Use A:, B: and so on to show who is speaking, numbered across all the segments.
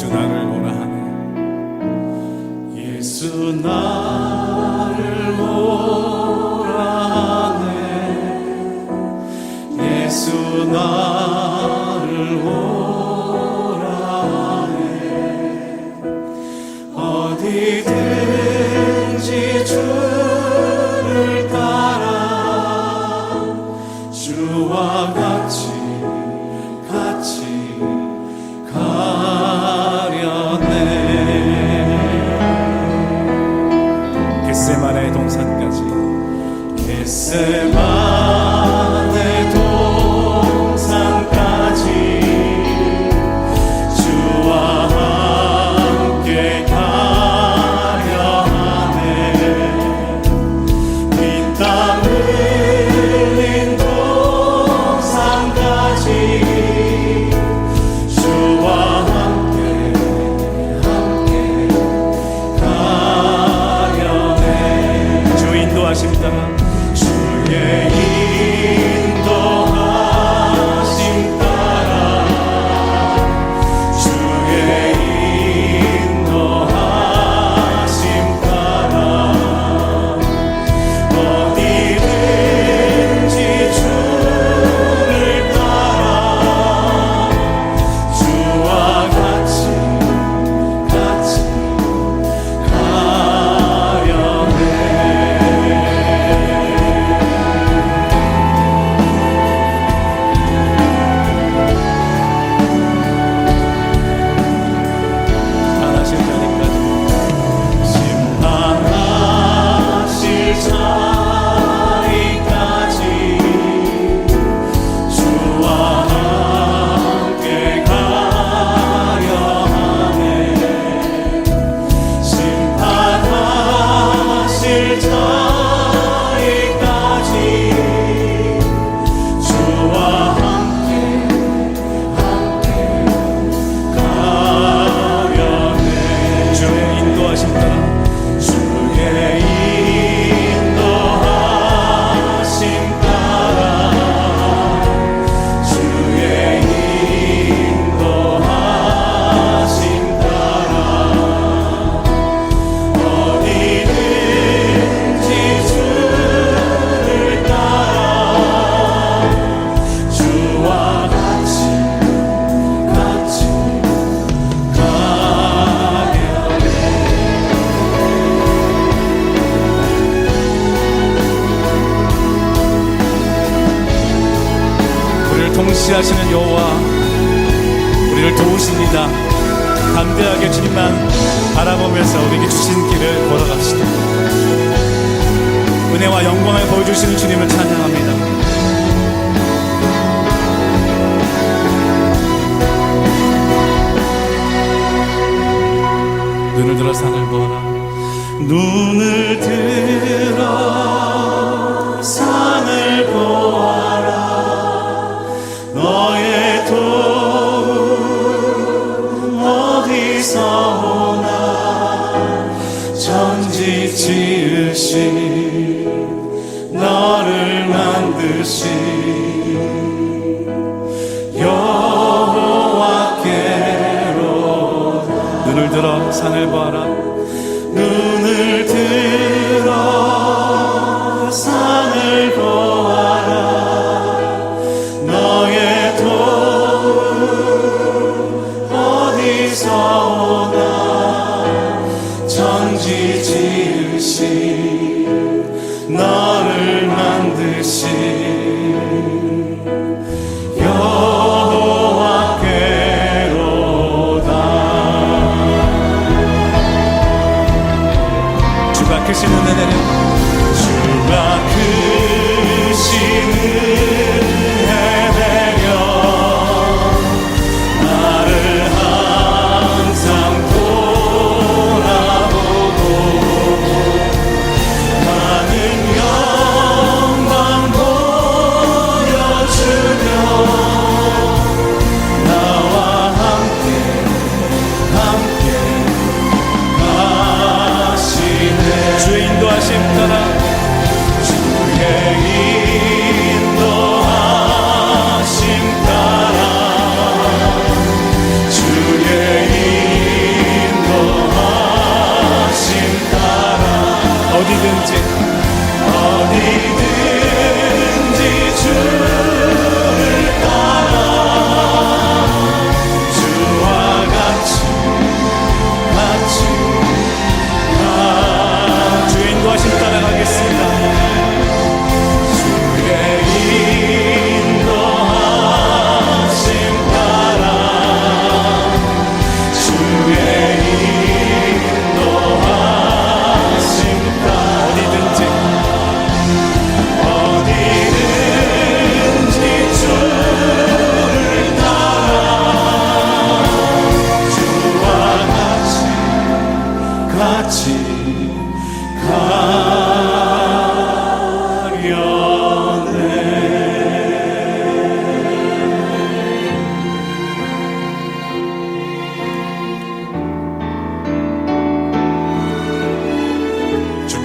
A: 예수 나를 오라 하네.
B: 예수 나를 오라 하네. 예수 나를 오라 하네. 어디든지 주를 따라 주와 같이 가려네.
A: 겟세마네 동산까지
B: 겟세마네 동산까지 주와 함께 가려 하네. 땀 흘린 동산까지 주와 함께 가려네.
A: 주 인도하심 따라
B: 주의 인도하심 따라 주의 인도하심 따라 어디든지 주를 따라 주와 같이 가려네.
A: 하나실 자리까지
B: 심판하실 자리까지 주와 함께 가려 하네. 심판하실 자리까지 주와 함께 가려네.
A: 주의 인도하심 따라
B: 주의 인도하심 따라 주의 인도하심 따라 어디든지 주를 따라 주와 같이 가려네.
A: 우리를 통치하시는 여호와 우리를 도우십니다. 담대하게 주님만 바라보면서 우리에게 주신 길을 걸어갑시다. 은혜와 영광을 보여주시는 주님을 찬양합니다. 눈을 들어 산을 보아라.
B: 눈을 들어 산을 보아라. 너의 도움 어디서 오나. 천지 지으신 너를 만드신 여호와께로.
A: 눈을 들어 산을 보아라.
B: 눈을 들어 산을 보아라. 너의 도움 어디서 오나. 천지 지으신 너를 만드신 여호와께로다.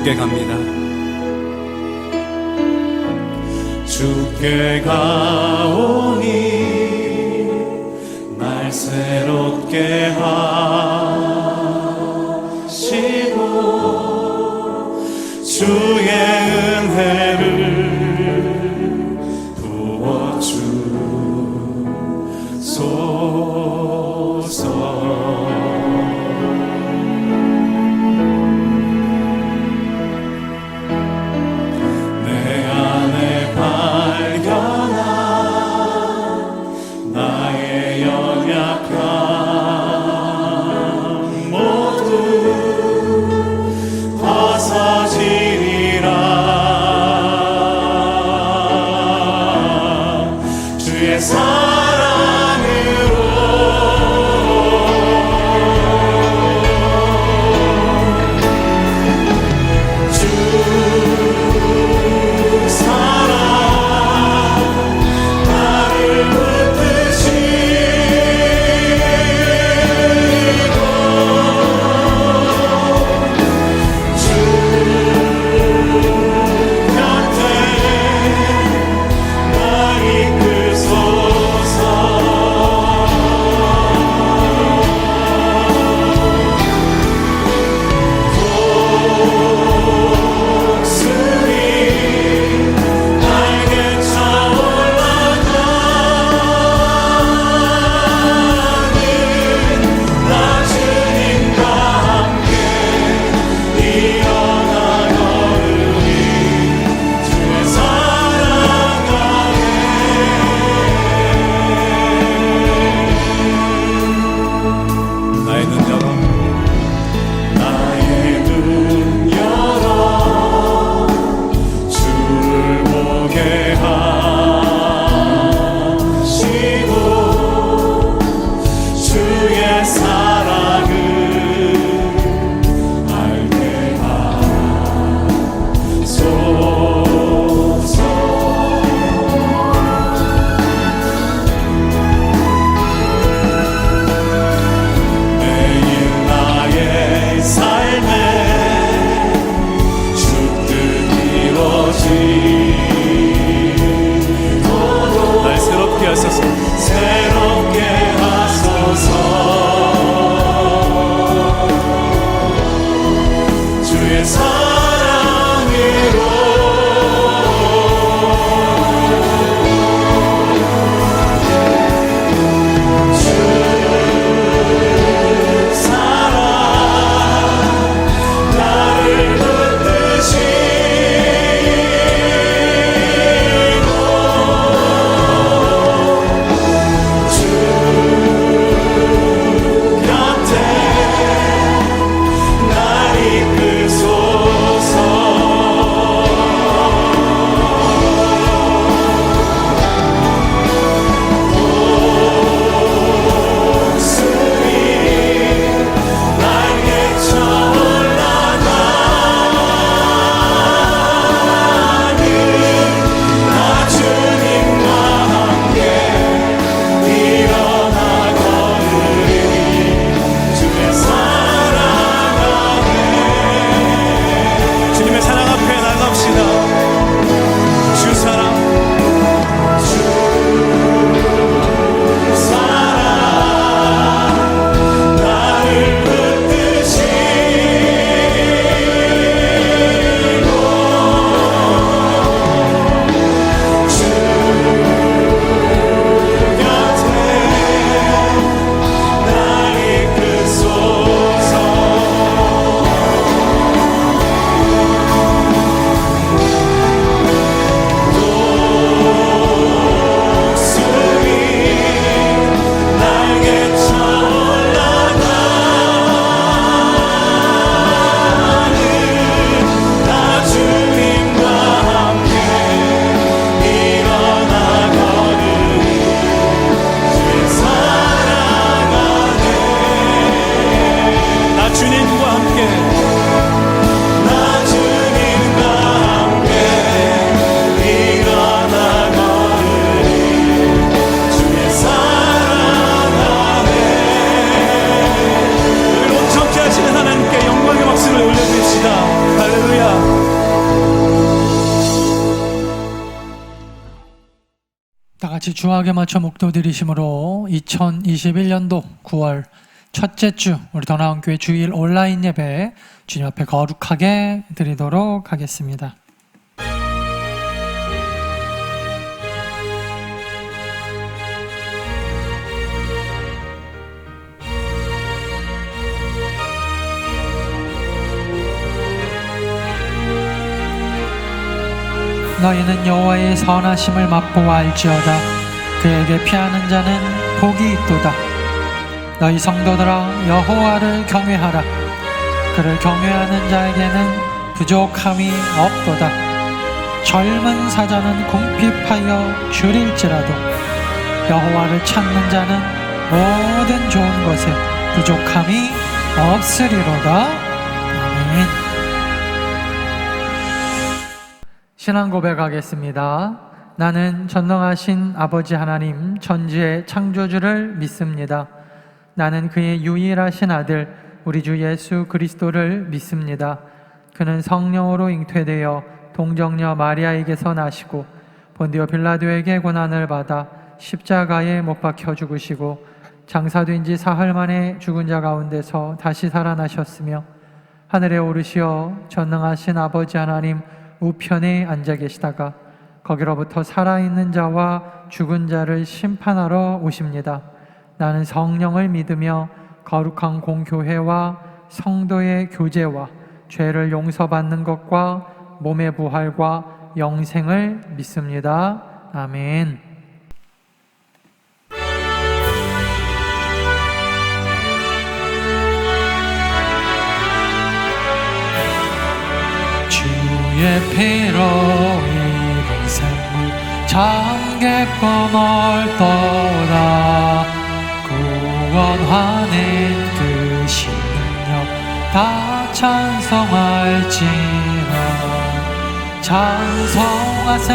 A: 주께 갑니다.
B: 주께 가오니 날 새롭게 하시고 주의 은혜를 부어주소서. 나의 연약함 모두 벗어지리라. 주의 사랑으로 주 사랑 새롭게 하소서. 주의 사랑으로 주 사랑 나를 붙드시고
C: 같이 주하게 맞춰 목도 드리심으로 2021년도 9월 첫째 주 우리 더 나은 교회 주일 온라인 예배 주님 앞에 거룩하게 드리도록 하겠습니다. 너희는 여호와의 선하심을 맛보아 알지어다. 그에게 피하는 자는 복이 있도다. 너희 성도들아 여호와를 경외하라. 그를 경외하는 자에게는 부족함이 없도다. 젊은 사자는 궁핍하여 줄일지라도 여호와를 찾는 자는 모든 좋은 것에 부족함이 없으리로다. 아멘. 신앙 고백하겠습니다. 나는 전능하신 아버지 하나님 천지의 창조주를 믿습니다. 나는 그의 유일하신 아들 우리 주 예수 그리스도를 믿습니다. 그는 성령으로 잉태되어 동정녀 마리아에게서 나시고 본디오 빌라도에게 고난을 받아 십자가에 못 박혀 죽으시고 장사된 지 사흘 만에 죽은 자 가운데서 다시 살아나셨으며 하늘에 오르시어 전능하신 아버지 하나님 우편에 앉아 계시다가 거기로부터 살아있는 자와 죽은 자를 심판하러 오십니다. 나는 성령을 믿으며 거룩한 공교회와 성도의 교제와 죄를 용서받는 것과 몸의 부활과 영생을 믿습니다. 아멘. 주의 피로 이룬 샘물 참기쁨 얼도다. 구원하는 그 신능력 다 찬송할지라. 찬송하세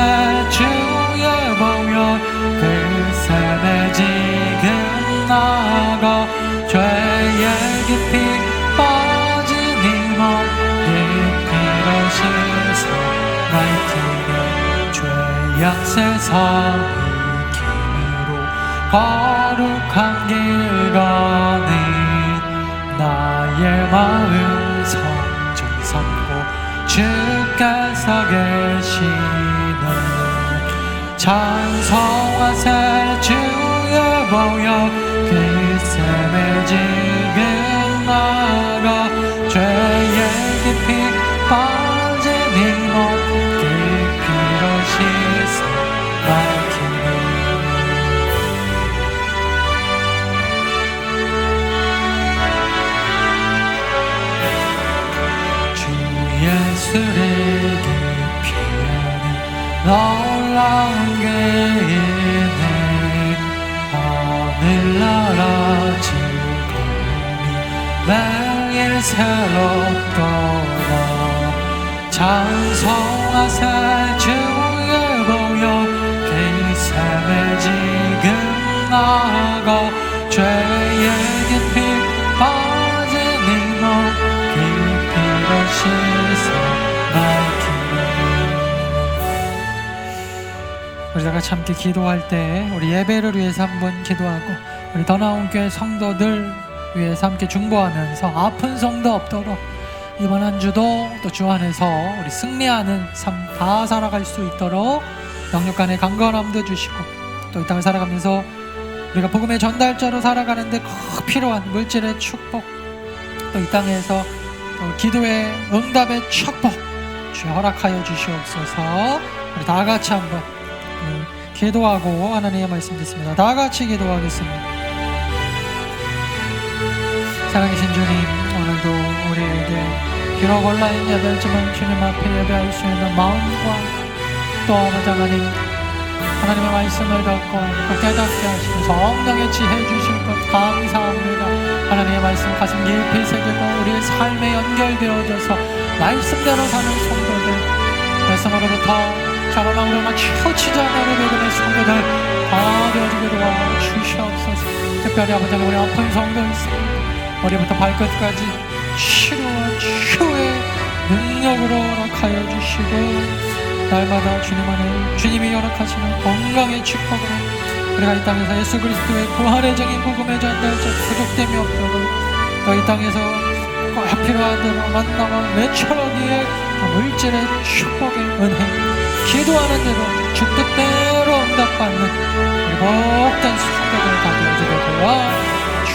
C: 주의 보혈 그 샘에 지금 나가 죄의 깊이 빠진 힘없 씻어 밝히며 죄악 세상의 길로 거룩한 길 가는 나의 마음 성전 삼고 주께서 계시는 찬송하세 주의 보혈 그 샘에 지금 나가 죄의 깊이 빠진 힘없 그 피로 씻어 밝히는 주 예수를 기피하는 놀라운 계획에 하늘나라 즐거움이 매일 새롭도다. 찬송하세 주의 보혈 그 샘에 지금 나가 죄의 깊이 빠진 힘없 그 피로 씻어 밝히는. 우리 다 같이 함께 기도할 때 우리 예배를 위해서 한번 기도하고 우리 더 나은 교회 성도들 위해서 함께 중보하면서 아픈 성도 없도록 이번 한 주도 또 주 안에서 우리 승리하는 삶 다 살아갈 수 있도록 영육 간의 강건함도 주시고 또 이 땅을 살아가면서 우리가 복음의 전달자로 살아가는데 꼭 필요한 물질의 축복 또 이 땅에서 또 기도의 응답의 축복 주여 허락하여 주시옵소서. 우리 다 같이 한번 기도하고 하나님의 말씀 듣습니다. 다 같이 기도하겠습니다. 사랑하신 주님, 오늘도 우리에게 비록 온라인 예배지만 주님 앞에 예배할 수 있는 마음과 또 아버지 하나님의 말씀을 듣고 또 깨닫게 하시고 성령의 지혜 주실 것 감사합니다. 하나님의 말씀 가슴 깊이 새기고 우리의 삶에 연결되어져서 말씀대로 사는 성도들, 말씀으로부터 자라나 우리가 치우치지 않는 믿음의 성도들 다 되어지게 도와주시옵소서. 특별히 아버지 우리 아픈 성도 있습니다. 머리부터 발끝까지 치료와 치유의 능력으로 허락하여 주시고 날마다 주님 안에 주님이 허락하시는 건강의 축복으로 우리가 이 땅에서 예수 그리스도의 부활의 정인 복음의 전달자 부족됨이 없도록 또 이 땅에서 꼭 필요한 대로 만나고 매처럼 이의 물질의 축복의 은혜 기도하는 대로 주 뜻대로 응답받는 우리 복된 성도들 다 되어지게 도와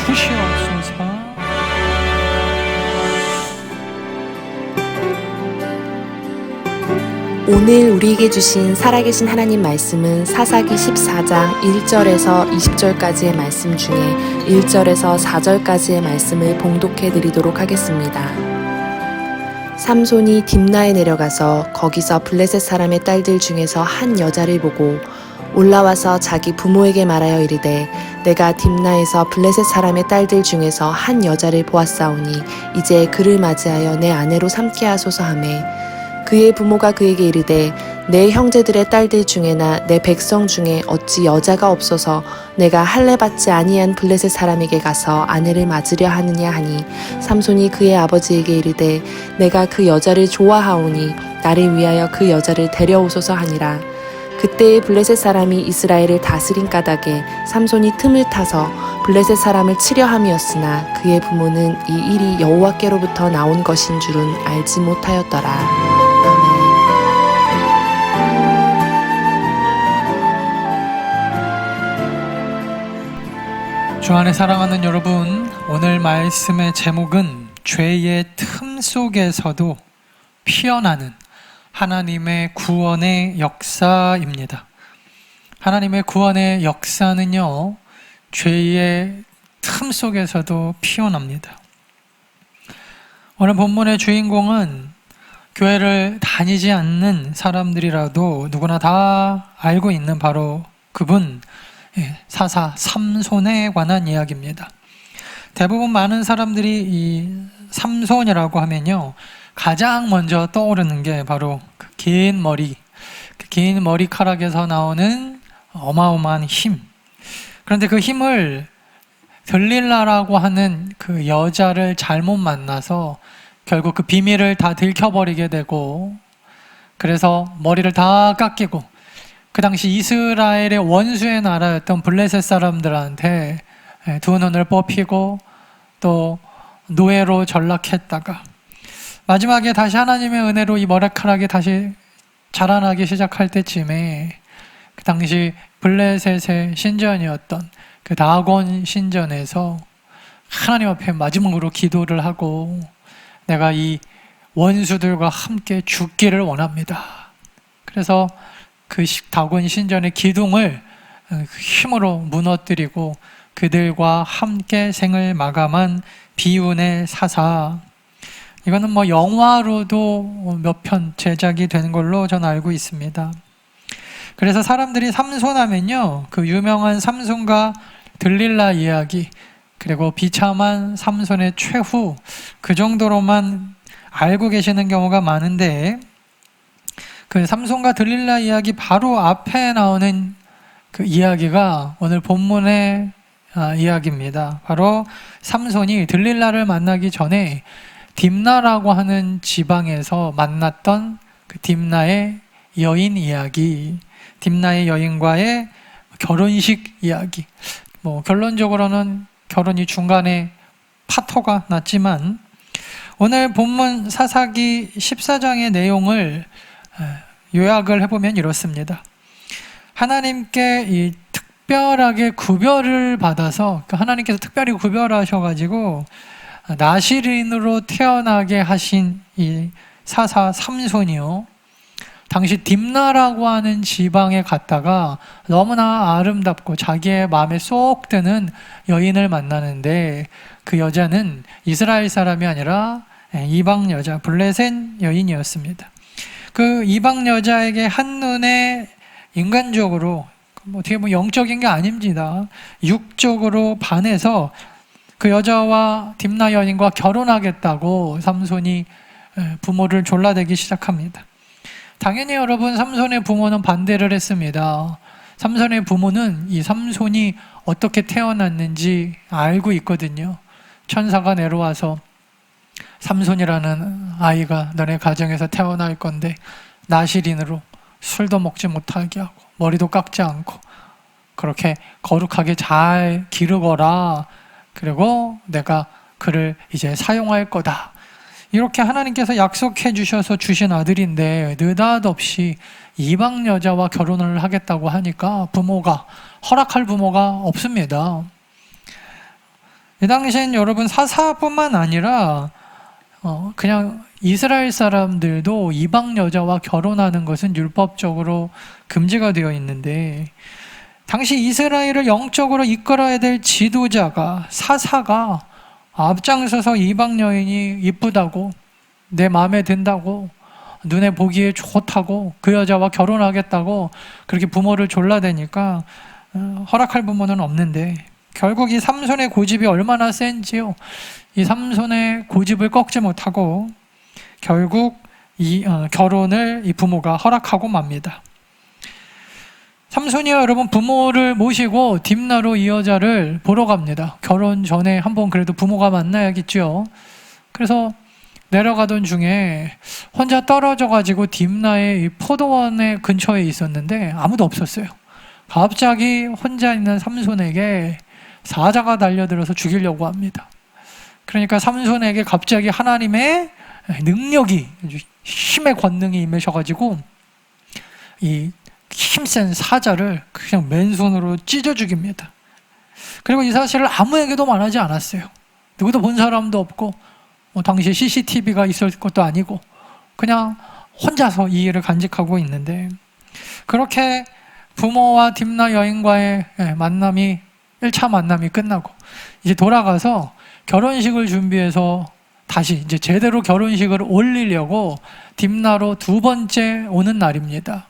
C: 주시옵소서.
D: 오늘 우리에게 주신 살아계신 하나님 말씀은 사사기 14장 1절에서 20절까지의 말씀 중에 1절에서 4절까지의 말씀을 봉독해 드리도록 하겠습니다. 삼손이 딥나에 내려가서 거기서 블레셋 사람의 딸들 중에서 한 여자를 보고 올라와서 자기 부모에게 말하여 이르되 내가 딥나에서 블레셋 사람의 딸들 중에서 한 여자를 보았사오니 이제 그를 맞이하여 내 아내로 삼게 하소서 하매 그의 부모가 그에게 이르되 내 형제들의 딸들 중에나 내 백성 중에 어찌 여자가 없어서 내가 할례 받지 아니한 블레셋 사람에게 가서 아내를 맞으려 하느냐 하니 삼손이 그의 아버지에게 이르되 내가 그 여자를 좋아하오니 나를 위하여 그 여자를 데려오소서 하니라. 그때의 블레셋 사람이 이스라엘을 다스린 까닭에 삼손이 틈을 타서 블레셋 사람을 치려 함이었으나 그의 부모는 이 일이 여호와께로부터 나온 것인 줄은 알지 못하였더라.
C: 주 안에 사랑하는 여러분, 오늘 말씀의 제목은 죄의 틈 속에서도 피어나는 하나님의 구원의 역사입니다. 하나님의 구원의 역사는요, 죄의 틈 속에서도 피어납니다. 오늘 본문의 주인공은 교회를 다니지 않는 사람들이라도 누구나 다 알고 있는 바로 그분, 사사 삼손에 관한 이야기입니다. 대부분 많은 사람들이 이 삼손이라고 하면요, 가장 먼저 떠오르는 게 바로 그 긴 머리, 그 긴 머리카락에서 나오는 어마어마한 힘. 그런데 그 힘을 들릴라라고 하는 그 여자를 잘못 만나서 결국 그 비밀을 다 들켜버리게 되고, 그래서 머리를 다 깎이고 그 당시 이스라엘의 원수의 나라였던 블레셋 사람들한테 두 눈을 뽑히고 또 노예로 전락했다가 마지막에 다시 하나님의 은혜로 이 머리카락이 다시 자라나기 시작할 때쯤에 그 당시 블레셋의 신전이었던 그 다곤 신전에서 하나님 앞에 마지막으로 기도를 하고 내가 이 원수들과 함께 죽기를 원합니다. 그래서 그 다곤 신전의 기둥을 힘으로 무너뜨리고 그들과 함께 생을 마감한 비운의 사사. 이거는 뭐 영화로도 몇 편 제작이 되는 걸로 저는 알고 있습니다. 그래서 사람들이 삼손하면요, 그 유명한 삼손과 들릴라 이야기, 그리고 비참한 삼손의 최후, 그 정도로만 알고 계시는 경우가 많은데, 그 삼손과 들릴라 이야기 바로 앞에 나오는 그 이야기가 오늘 본문의 이야기입니다. 바로 삼손이 들릴라를 만나기 전에 딥나라고 하는 지방에서 만났던 그 딥나의 여인 이야기, 딥나의 여인과의 결혼식 이야기. 뭐 결론적으로는 결혼이 중간에 파토가 났지만, 오늘 본문 사사기 14장의 내용을 요약을 해보면 이렇습니다. 하나님께 이 특별하게 구별을 받아서, 하나님께서 특별히 구별하셔가지고 나실인으로 태어나게 하신 이 사사 삼손이요, 당시 딥나라고 하는 지방에 갔다가 너무나 아름답고 자기의 마음에 쏙 드는 여인을 만나는데, 그 여자는 이스라엘 사람이 아니라 이방 여자, 블레셋 여인이었습니다. 그 이방 여자에게 한눈에 인간적으로, 어떻게 보면 영적인 게 아닙니다, 육적으로 반해서 그 여자와 딥나 여인과 결혼하겠다고 삼손이 부모를 졸라대기 시작합니다. 당연히 여러분, 삼손의 부모는 반대를 했습니다. 삼손의 부모는 이 삼손이 어떻게 태어났는지 알고 있거든요. 천사가 내려와서 삼손이라는 아이가 너네 가정에서 태어날 건데 나실인으로 술도 먹지 못하게 하고 머리도 깎지 않고 그렇게 거룩하게 잘 기르거라. 그리고 내가 그를 이제 사용할 거다. 이렇게 하나님께서 약속해 주셔서 주신 아들인데 느닷없이 이방 여자와 결혼을 하겠다고 하니까 허락할 부모가 없습니다. 이 당시엔 여러분 사사뿐만 아니라 그냥 이스라엘 사람들도 이방 여자와 결혼하는 것은 율법적으로 금지가 되어 있는데, 당시 이스라엘을 영적으로 이끌어야 될 지도자가, 사사가 앞장서서 이방 여인이 이쁘다고, 내 마음에 든다고, 눈에 보기에 좋다고, 그 여자와 결혼하겠다고 그렇게 부모를 졸라대니까 허락할 부모는 없는데, 결국 이 삼손의 고집이 얼마나 센지요. 이 삼손의 고집을 꺾지 못하고 결국 결혼을 이 부모가 허락하고 맙니다. 삼손이요, 여러분, 부모를 모시고 딥나로 이 여자를 보러 갑니다. 결혼 전에 한번 그래도 부모가 만나야겠죠. 그래서 내려가던 중에 혼자 떨어져가지고 딥나의 이 포도원의 근처에 있었는데 아무도 없었어요. 갑자기 혼자 있는 삼손에게 사자가 달려들어서 죽이려고 합니다. 그러니까 삼손에게 갑자기 하나님의 능력이, 힘의 권능이 임하셔가지고 이 힘센 사자를 그냥 맨손으로 찢어 죽입니다. 그리고 이 사실을 아무에게도 말하지 않았어요. 누구도 본 사람도 없고, 당시에 CCTV가 있을 것도 아니고, 그냥 혼자서 이 일을 간직하고 있는데, 그렇게 부모와 딥나 여인과의 1차 만남이 끝나고 이제 돌아가서 결혼식을 준비해서 다시 이제 제대로 결혼식을 올리려고 딥나로 두 번째 오는 날입니다.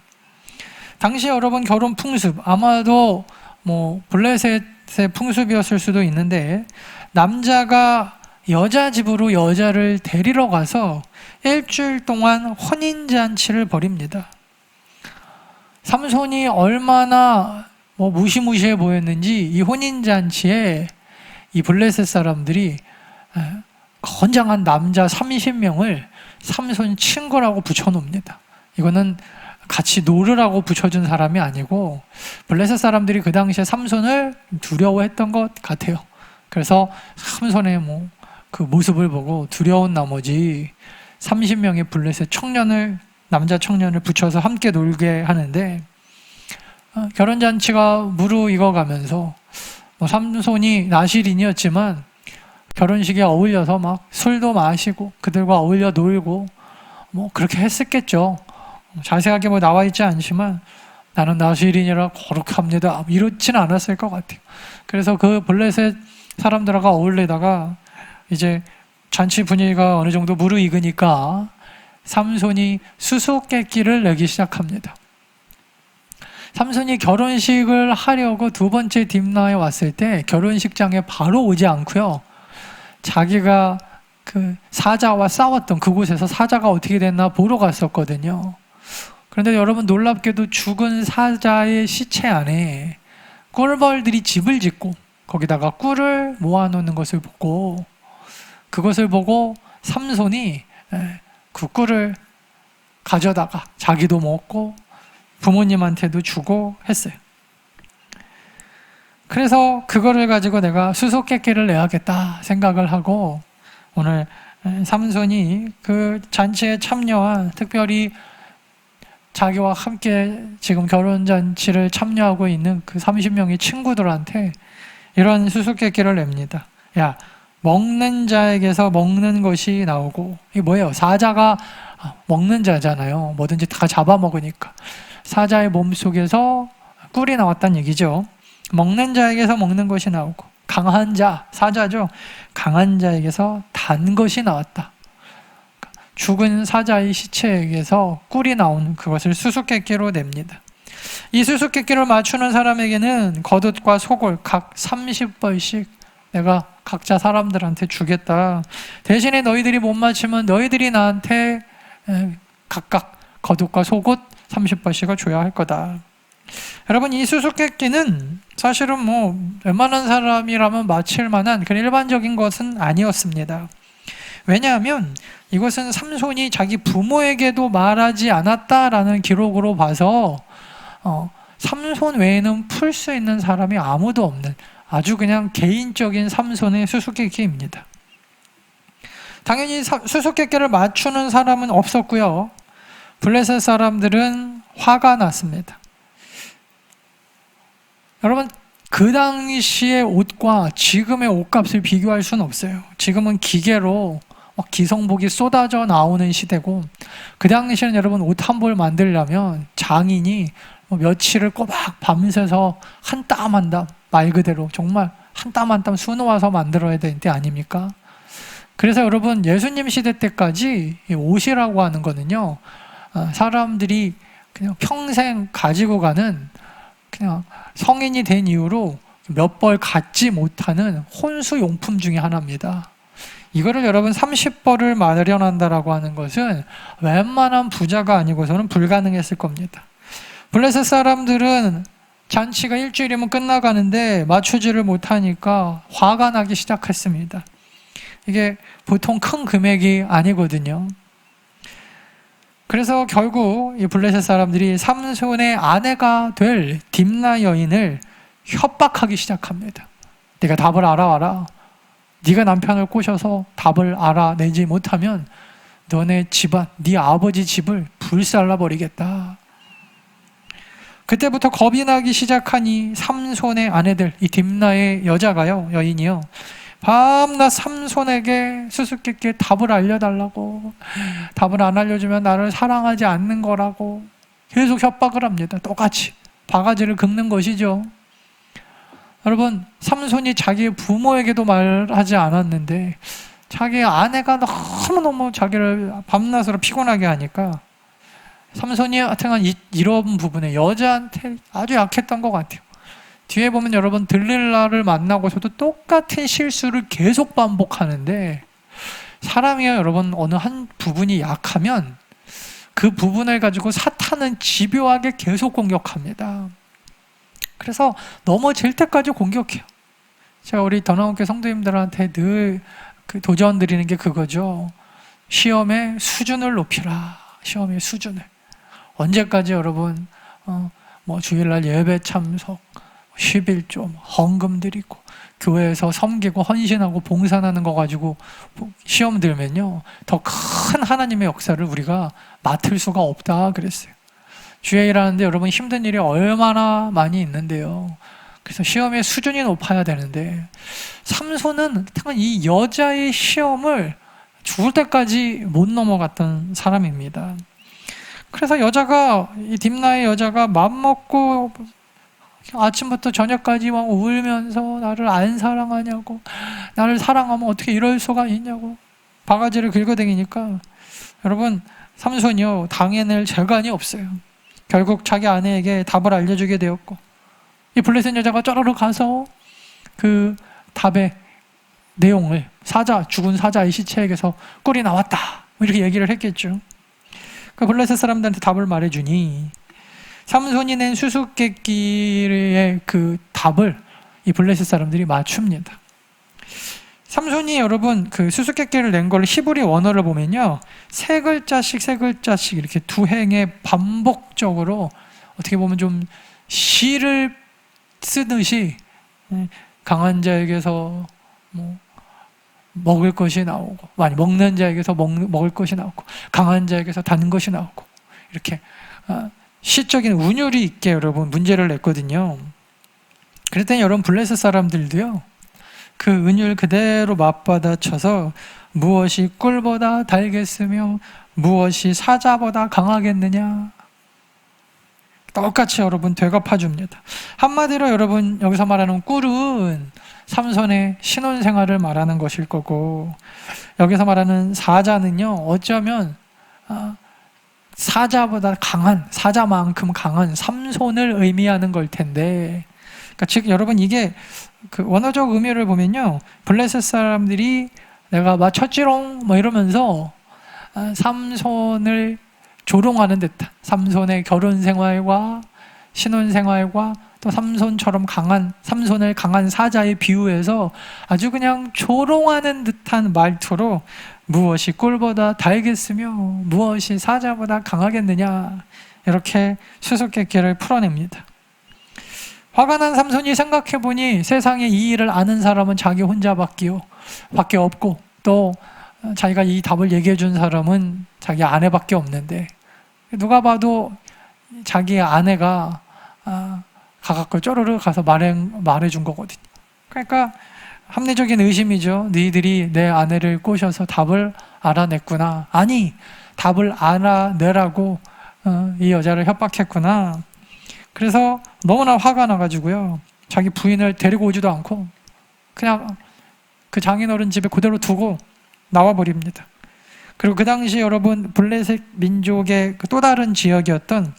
C: 당시 여러분 결혼 풍습, 아마도 블레셋의 풍습이었을 수도 있는데, 남자가 여자 집으로 여자를 데리러 가서 일주일 동안 혼인잔치를 벌입니다. 삼손이 얼마나 무시무시해 보였는지 이 혼인잔치에 이 블레셋 사람들이 건장한 남자 30명을 삼손 친구라고 붙여놓습니다. 이거는 같이 놀으라고 붙여준 사람이 아니고 블레셋 사람들이 그 당시에 삼손을 두려워했던 것 같아요. 그래서 삼손의 그 모습을 보고 두려운 나머지 30명의 블레셋 남자 청년을 붙여서 함께 놀게 하는데, 결혼잔치가 무르익어가면서 삼손이 나실인이었지만 결혼식에 어울려서 막 술도 마시고 그들과 어울려 놀고 그렇게 했었겠죠. 자세하게 나와 있지 않지만 나는 나실인이라 거룩합니다, 이렇지는 않았을 것 같아요. 그래서 그 블레셋 사람들과 어울리다가 이제 잔치 분위기가 어느 정도 무르익으니까 삼손이 수수께끼를 내기 시작합니다. 삼손이 결혼식을 하려고 두 번째 딥나에 왔을 때 결혼식장에 바로 오지 않고요, 자기가 그 사자와 싸웠던 그곳에서 사자가 어떻게 됐나 보러 갔었거든요. 그런데 여러분, 놀랍게도 죽은 사자의 시체 안에 꿀벌들이 집을 짓고 거기다가 꿀을 모아놓는 것을 보고, 그것을 보고 삼손이 그 꿀을 가져다가 자기도 먹고 부모님한테도 주고 했어요. 그래서 그거를 가지고 내가 수수께끼를 내야겠다 생각을 하고, 오늘 삼손이 그 잔치에 참여한, 특별히 자기와 함께 지금 결혼잔치를 참여하고 있는 그 30명의 친구들한테 이런 수수께끼를 냅니다. 야, 먹는 자에게서 먹는 것이 나오고, 이게 뭐예요? 사자가 먹는 자잖아요. 뭐든지 다 잡아먹으니까. 사자의 몸속에서 꿀이 나왔다는 얘기죠. 먹는 자에게서 먹는 것이 나오고, 강한 자, 사자죠. 강한 자에게서 단 것이 나왔다. 죽은 사자의 시체에게서 꿀이 나오는 그것을 수수께끼로 냅니다. 이 수수께끼를 맞추는 사람에게는 겉옷과 속을 각 30벌씩 내가 각자 사람들한테 주겠다. 대신에 너희들이 못 맞추면 너희들이 나한테 각각 겉옷과 속옷 30벌씩을 줘야 할 거다. 여러분, 이 수수께끼는 사실은 웬만한 사람이라면 맞힐 만한 그런 일반적인 것은 아니었습니다. 왜냐하면 이것은 삼손이 자기 부모에게도 말하지 않았다라는 기록으로 봐서 삼손 외에는 풀 수 있는 사람이 아무도 없는 아주 그냥 개인적인 삼손의 수수께끼입니다. 당연히 수수께끼를 맞추는 사람은 없었고요. 블레셋 사람들은 화가 났습니다. 여러분, 그 당시의 옷과 지금의 옷값을 비교할 수는 없어요. 지금은 기계로 기성복이 쏟아져 나오는 시대고, 그 당시에는 여러분 옷 한 벌 만들려면 장인이 며칠을 꼬박 밤새서 한 땀 한 땀, 말 그대로 정말 한 땀 한 땀 수놓아서 만들어야 되는 때 아닙니까? 그래서 여러분, 예수님 시대 때까지 이 옷이라고 하는 거는요, 사람들이 그냥 평생 가지고 가는, 그냥 성인이 된 이후로 몇 벌 갖지 못하는 혼수 용품 중에 하나입니다. 이거를 여러분 30벌을 마련한다라고 하는 것은 웬만한 부자가 아니고서는 불가능했을 겁니다. 블레셋 사람들은 잔치가 일주일이면 끝나가는데 맞추지를 못하니까 화가 나기 시작했습니다. 이게 보통 큰 금액이 아니거든요. 그래서 결국 이 블레셋 사람들이 삼손의 아내가 될 딥나 여인을 협박하기 시작합니다. 네가 답을 알아와라. 네가 남편을 꼬셔서 답을 알아내지 못하면 너네 집안, 네 아버지 집을 불살라 버리겠다. 그때부터 겁이 나기 시작하니 삼손의 아내들, 이 딥나의 여인이요, 밤낮 삼손에게 수수께끼에 답을 알려달라고, 답을 안 알려주면 나를 사랑하지 않는 거라고 계속 협박을 합니다. 똑같이 바가지를 긁는 것이죠. 여러분, 삼손이 자기 부모에게도 말하지 않았는데 자기 아내가 너무너무 자기를 밤낮으로 피곤하게 하니까 삼손이 하여튼 이런 부분에 여자한테 아주 약했던 것 같아요. 뒤에 보면 여러분, 들릴라를 만나고서도 똑같은 실수를 계속 반복하는데, 사람이요 여러분, 어느 한 부분이 약하면 그 부분을 가지고 사탄은 집요하게 계속 공격합니다. 그래서 넘어질 때까지 공격해요. 제가 우리 더나온교회 성도님들한테 늘 그 도전 드리는 게 그거죠. 시험의 수준을 높이라. 시험의 수준을. 언제까지 여러분 주일날 예배 참석, 11조, 헌금 드리고 교회에서 섬기고 헌신하고 봉사하는 거 가지고 시험 들면요, 더 큰 하나님의 역사를 우리가 맡을 수가 없다 그랬어요. 주에 일하는데 여러분 힘든 일이 얼마나 많이 있는데요. 그래서 시험의 수준이 높아야 되는데, 삼손은 이 여자의 시험을 죽을 때까지 못 넘어갔던 사람입니다. 그래서 이 딥나의 여자가 맘먹고 아침부터 저녁까지 막 울면서 나를 안 사랑하냐고, 나를 사랑하면 어떻게 이럴 수가 있냐고 바가지를 긁어대기니까 여러분, 삼손이요 당해낼 재간이 없어요. 결국 자기 아내에게 답을 알려주게 되었고, 이 블레셋 여자가 쪼르르 가서 그 답의 내용을 죽은 사자의 시체에게서 꿀이 나왔다 이렇게 얘기를 했겠죠. 그 블레셋 사람들한테 답을 말해주니 삼손이 낸 수수께끼의 그 답을 이 블레셋 사람들이 맞춥니다. 삼손이 여러분 그 수수께끼를 낸 걸 히브리 원어를 보면요, 세 글자씩 이렇게 두 행에 반복적으로 어떻게 보면 좀 시를 쓰듯이 강한 자에게서 먹을 것이 나오고, 많이 먹는 자에게서 먹을 것이 나오고, 강한 자에게서 단 것이 나오고, 이렇게 시적인 운율이 있게 여러분 문제를 냈거든요. 그랬더니 여러분 블레셋 사람들도요 그 은율 그대로 맞받아쳐서 무엇이 꿀보다 달겠으며 무엇이 사자보다 강하겠느냐, 똑같이 여러분 되갚아줍니다. 한마디로 여러분 여기서 말하는 꿀은 삼손의 신혼생활을 말하는 것일 거고, 여기서 말하는 사자는요 어쩌면 사자보다 강한, 사자만큼 강한 삼손을 의미하는 걸 텐데, 그러니까 즉 여러분 이게 그 원어적 의미를 보면요, 블레셋 사람들이 내가 맞췄지롱 이러면서 삼손을 조롱하는 듯한, 삼손의 결혼 생활과 신혼 생활과 또 삼손처럼 삼손을 강한 사자에 비유해서 아주 그냥 조롱하는 듯한 말투로 무엇이 꿀보다 달겠으며 무엇이 사자보다 강하겠느냐, 이렇게 수수께끼를 풀어냅니다. 화가 난 삼손이 생각해보니 세상에 이 일을 아는 사람은 자기 혼자밖에 없고, 또 자기가 이 답을 얘기해 준 사람은 자기 아내밖에 없는데, 누가 봐도 자기 아내가 가갖고 쪼르르 가서 말해준 거거든요. 그러니까 합리적인 의심이죠. 너희들이 내 아내를 꼬셔서 답을 알아냈구나. 아니, 답을 알아내라고 이 여자를 협박했구나. 그래서 너무나 화가 나가지고요, 자기 부인을 데리고 오지도 않고 그냥 그 장인어른 집에 그대로 두고 나와버립니다. 그리고 그 당시 여러분, 블레셋 민족의 또 다른 지역이었던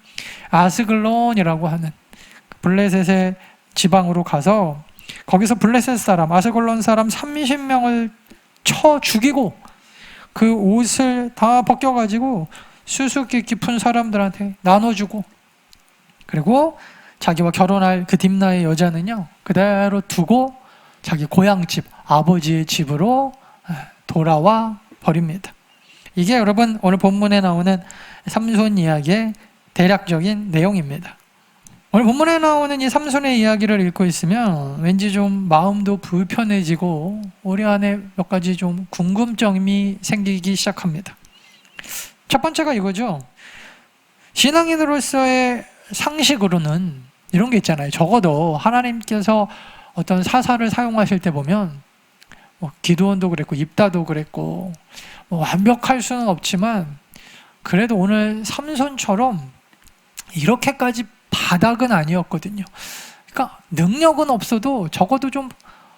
C: 아스글론이라고 하는 블레셋의 지방으로 가서 거기서 블레셋 사람, 아스글론 사람 30명을 쳐 죽이고 그 옷을 다 벗겨가지고 수수께 깊은 사람들한테 나눠주고, 그리고 자기와 결혼할 그 딥나의 여자는요 그대로 두고 자기 고향집, 아버지의 집으로 돌아와 버립니다. 이게 여러분 오늘 본문에 나오는 삼손 이야기의 대략적인 내용입니다. 오늘 본문에 나오는 이 삼손의 이야기를 읽고 있으면 왠지 좀 마음도 불편해지고 우리 안에 몇 가지 좀 궁금점이 생기기 시작합니다. 첫 번째가 이거죠. 신앙인으로서의 상식으로는 이런 게 있잖아요. 적어도 하나님께서 어떤 사사를 사용하실 때 보면 기드온도 그랬고 입다도 그랬고 완벽할 수는 없지만 그래도 오늘 삼손처럼 이렇게까지 바닥은 아니었거든요. 그러니까 능력은 없어도 적어도 좀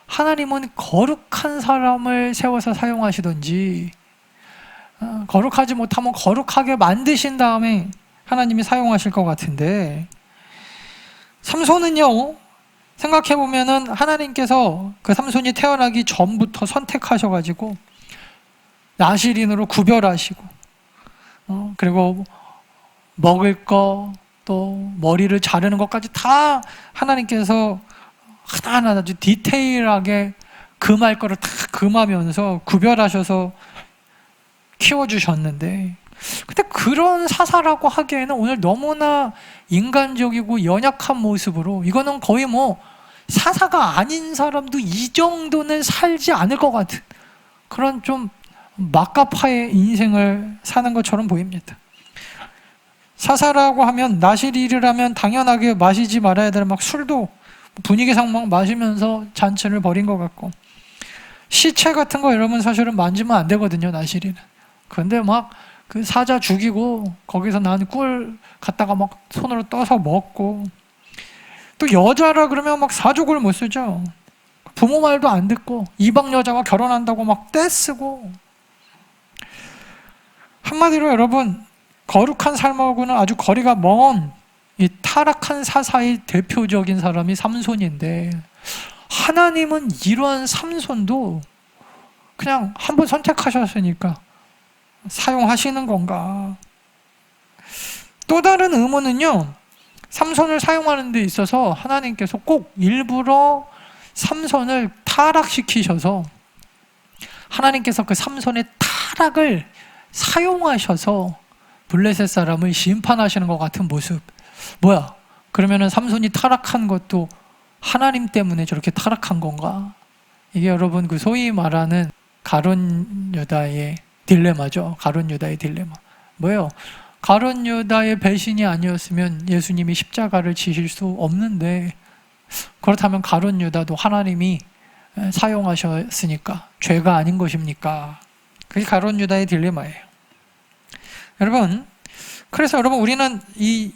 C: 하나님은 거룩한 사람을 세워서 사용하시던지, 거룩하지 못하면 거룩하게 만드신 다음에 하나님이 사용하실 것 같은데, 삼손은요 생각해보면은 하나님께서 그 삼손이 태어나기 전부터 선택하셔가지고 나실인으로 구별하시고, 그리고 먹을 거, 또 머리를 자르는 것까지 다 하나님께서 하나하나 아주 디테일하게 금할 거를 다 금하면서 구별하셔서 키워주셨는데, 근데 그런 사사라고 하기에는 오늘 너무나 인간적이고 연약한 모습으로, 이거는 거의 사사가 아닌 사람도 이 정도는 살지 않을 것 같은 그런 좀 막가파의 인생을 사는 것처럼 보입니다. 사사라고 하면, 나실일이라면 당연하게 마시지 말아야 될 술도 분위기상 막 마시면서 잔치를 벌인 것 같고, 시체 같은 거 여러분 사실은 만지면 안 되거든요, 나실이는. 그런데 그 사자 죽이고 거기서 난 꿀 갖다가 손으로 떠서 먹고, 또 여자라 그러면 사족을 못 쓰죠. 부모 말도 안 듣고 이방 여자와 결혼한다고 떼쓰고. 한마디로 여러분, 거룩한 삶하고는 아주 거리가 먼 이 타락한 사사의 대표적인 사람이 삼손인데, 하나님은 이러한 삼손도 그냥 한번 선택하셨으니까 사용하시는 건가? 또 다른 의문은요, 삼손을 사용하는 데 있어서 하나님께서 꼭 일부러 삼손을 타락시키셔서 하나님께서 그 삼손의 타락을 사용하셔서 블레셋 사람을 심판하시는 것 같은 모습. 뭐야? 그러면은 삼손이 타락한 것도 하나님 때문에 저렇게 타락한 건가? 이게 여러분 그 소위 말하는 가룟 유다의 딜레마죠. 가룟 유다의 딜레마. 뭐예요? 가룟 유다의 배신이 아니었으면 예수님이 십자가를 지실 수 없는데, 그렇다면 가룟 유다도 하나님이 사용하셨으니까 죄가 아닌 것입니까? 그게 가룟 유다의 딜레마예요. 여러분, 그래서 여러분 우리는 이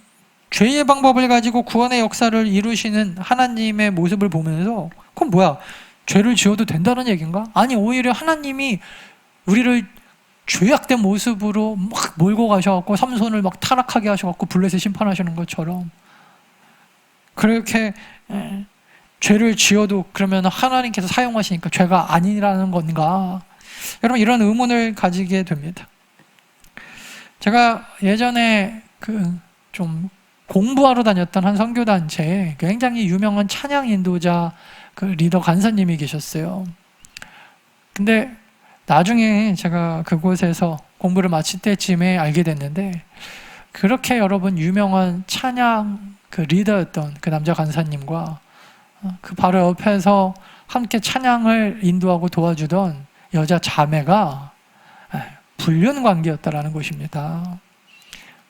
C: 죄의 방법을 가지고 구원의 역사를 이루시는 하나님의 모습을 보면서, 그럼 뭐야? 죄를 지어도 된다는 얘기인가? 아니, 오히려 하나님이 우리를 죄악된 모습으로 몰고 가셔갖고 삼손을 타락하게 하셔갖고 블레셋 심판하시는 것처럼, 그렇게 죄를 지어도 그러면 하나님께서 사용하시니까 죄가 아니라는 건가? 여러분, 이런 의문을 가지게 됩니다. 제가 예전에 좀 공부하러 다녔던 한 선교단체에 굉장히 유명한 찬양 인도자 리더 간사님이 계셨어요. 근데 나중에 제가 그곳에서 공부를 마칠 때쯤에 알게 됐는데, 그렇게 여러분 유명한 찬양 그 리더였던 그 남자 간사님과 그 바로 옆에서 함께 찬양을 인도하고 도와주던 여자 자매가 불륜 관계였다라는 것입니다.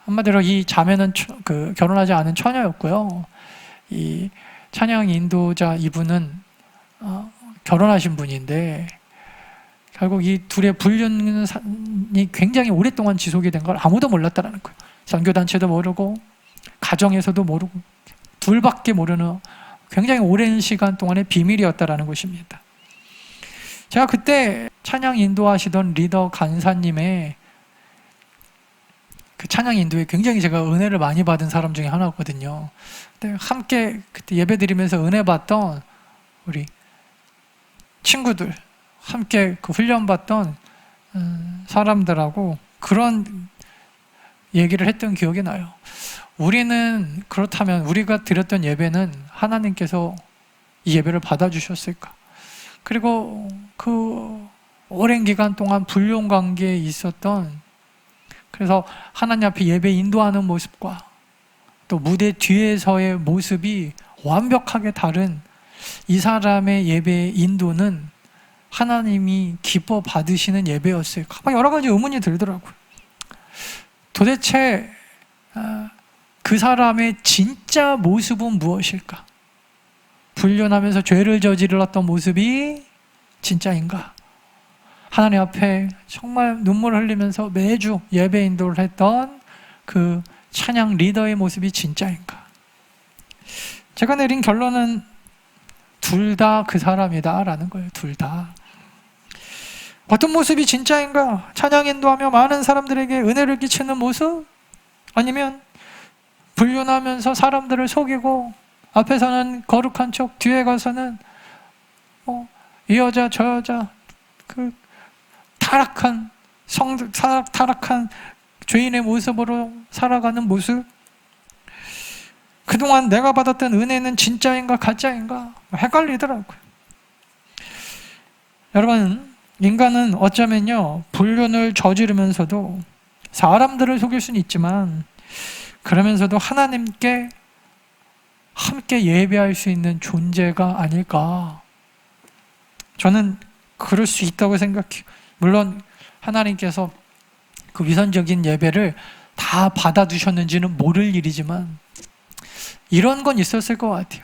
C: 한마디로 이 자매는 결혼하지 않은 처녀였고요. 이 찬양 인도자 이분은 결혼하신 분인데 결국 이 둘의 불륜이 굉장히 오랫동안 지속이 된 걸 아무도 몰랐다라는 거예요. 선교단체도 모르고 가정에서도 모르고 둘밖에 모르는 굉장히 오랜 시간 동안의 비밀이었다라는 것입니다. 제가 그때 찬양 인도하시던 리더 간사님의 그 찬양 인도에 굉장히 제가 은혜를 많이 받은 사람 중에 하나거든요. 근데 함께 그때 예배 드리면서 은혜 받던 우리 친구들, 함께 그 훈련받던 사람들하고 그런 얘기를 했던 기억이 나요. 우리는 그렇다면 우리가 드렸던 예배는 하나님께서 이 예배를 받아주셨을까? 그리고 그 오랜 기간 동안 불륜 관계에 있었던, 그래서 하나님 앞에 예배 인도하는 모습과 또 무대 뒤에서의 모습이 완벽하게 다른 이 사람의 예배 인도는 하나님이 기뻐 받으시는 예배였을까? 막 여러 가지 의문이 들더라고요. 도대체 그 사람의 진짜 모습은 무엇일까? 불륜하면서 죄를 저질렀던 모습이 진짜인가? 하나님 앞에 정말 눈물을 흘리면서 매주 예배 인도를 했던 그 찬양 리더의 모습이 진짜인가? 제가 내린 결론은 둘 다 그 사람이다 라는 거예요. 둘 다. 어떤 모습이 진짜인가? 찬양 인도하며 많은 사람들에게 은혜를 끼치는 모습? 아니면 불륜하면서 사람들을 속이고 앞에서는 거룩한 척 뒤에 가서는 이 여자 저 여자 그 타락한 타락한 죄인의 모습으로 살아가는 모습? 그동안 내가 받았던 은혜는 진짜인가 가짜인가 헷갈리더라고요. 여러분, 인간은 어쩌면요 불륜을 저지르면서도 사람들을 속일 수는 있지만 그러면서도 하나님께 함께 예배할 수 있는 존재가 아닐까. 저는 그럴 수 있다고 생각해요. 물론 하나님께서 그 위선적인 예배를 다 받아두셨는지는 모를 일이지만 이런 건 있었을 것 같아요.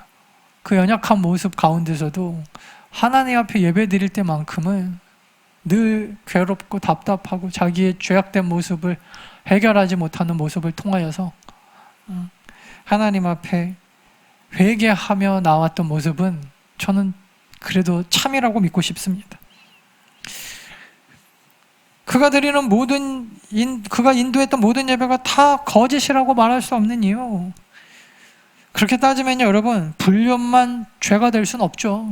C: 그 연약한 모습 가운데서도 하나님 앞에 예배 드릴 때만큼은 늘 괴롭고 답답하고 자기의 죄악된 모습을 해결하지 못하는 모습을 통하여서 하나님 앞에 회개하며 나왔던 모습은 저는 그래도 참이라고 믿고 싶습니다. 그가 드리는 그가 인도했던 모든 예배가 다 거짓이라고 말할 수 없는 이유. 그렇게 따지면요, 여러분, 불륜만 죄가 될 수는 없죠.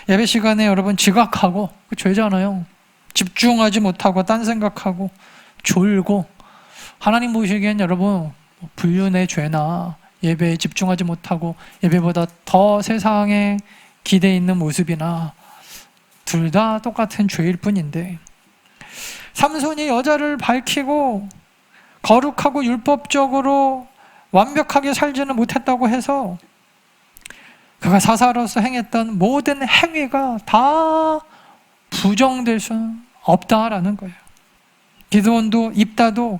C: 예배 시간에 여러분 지각하고, 그 죄잖아요. 집중하지 못하고, 딴 생각하고, 졸고, 하나님 보시기엔 여러분, 불륜의 죄나 예배에 집중하지 못하고, 예배보다 더 세상에 기대 있는 모습이나, 둘 다 똑같은 죄일 뿐인데, 삼손이 여자를 밝히고, 거룩하고 율법적으로 완벽하게 살지는 못했다고 해서 그가 사사로서 행했던 모든 행위가 다 부정될 수는 없다라는 거예요. 기드온도 입다도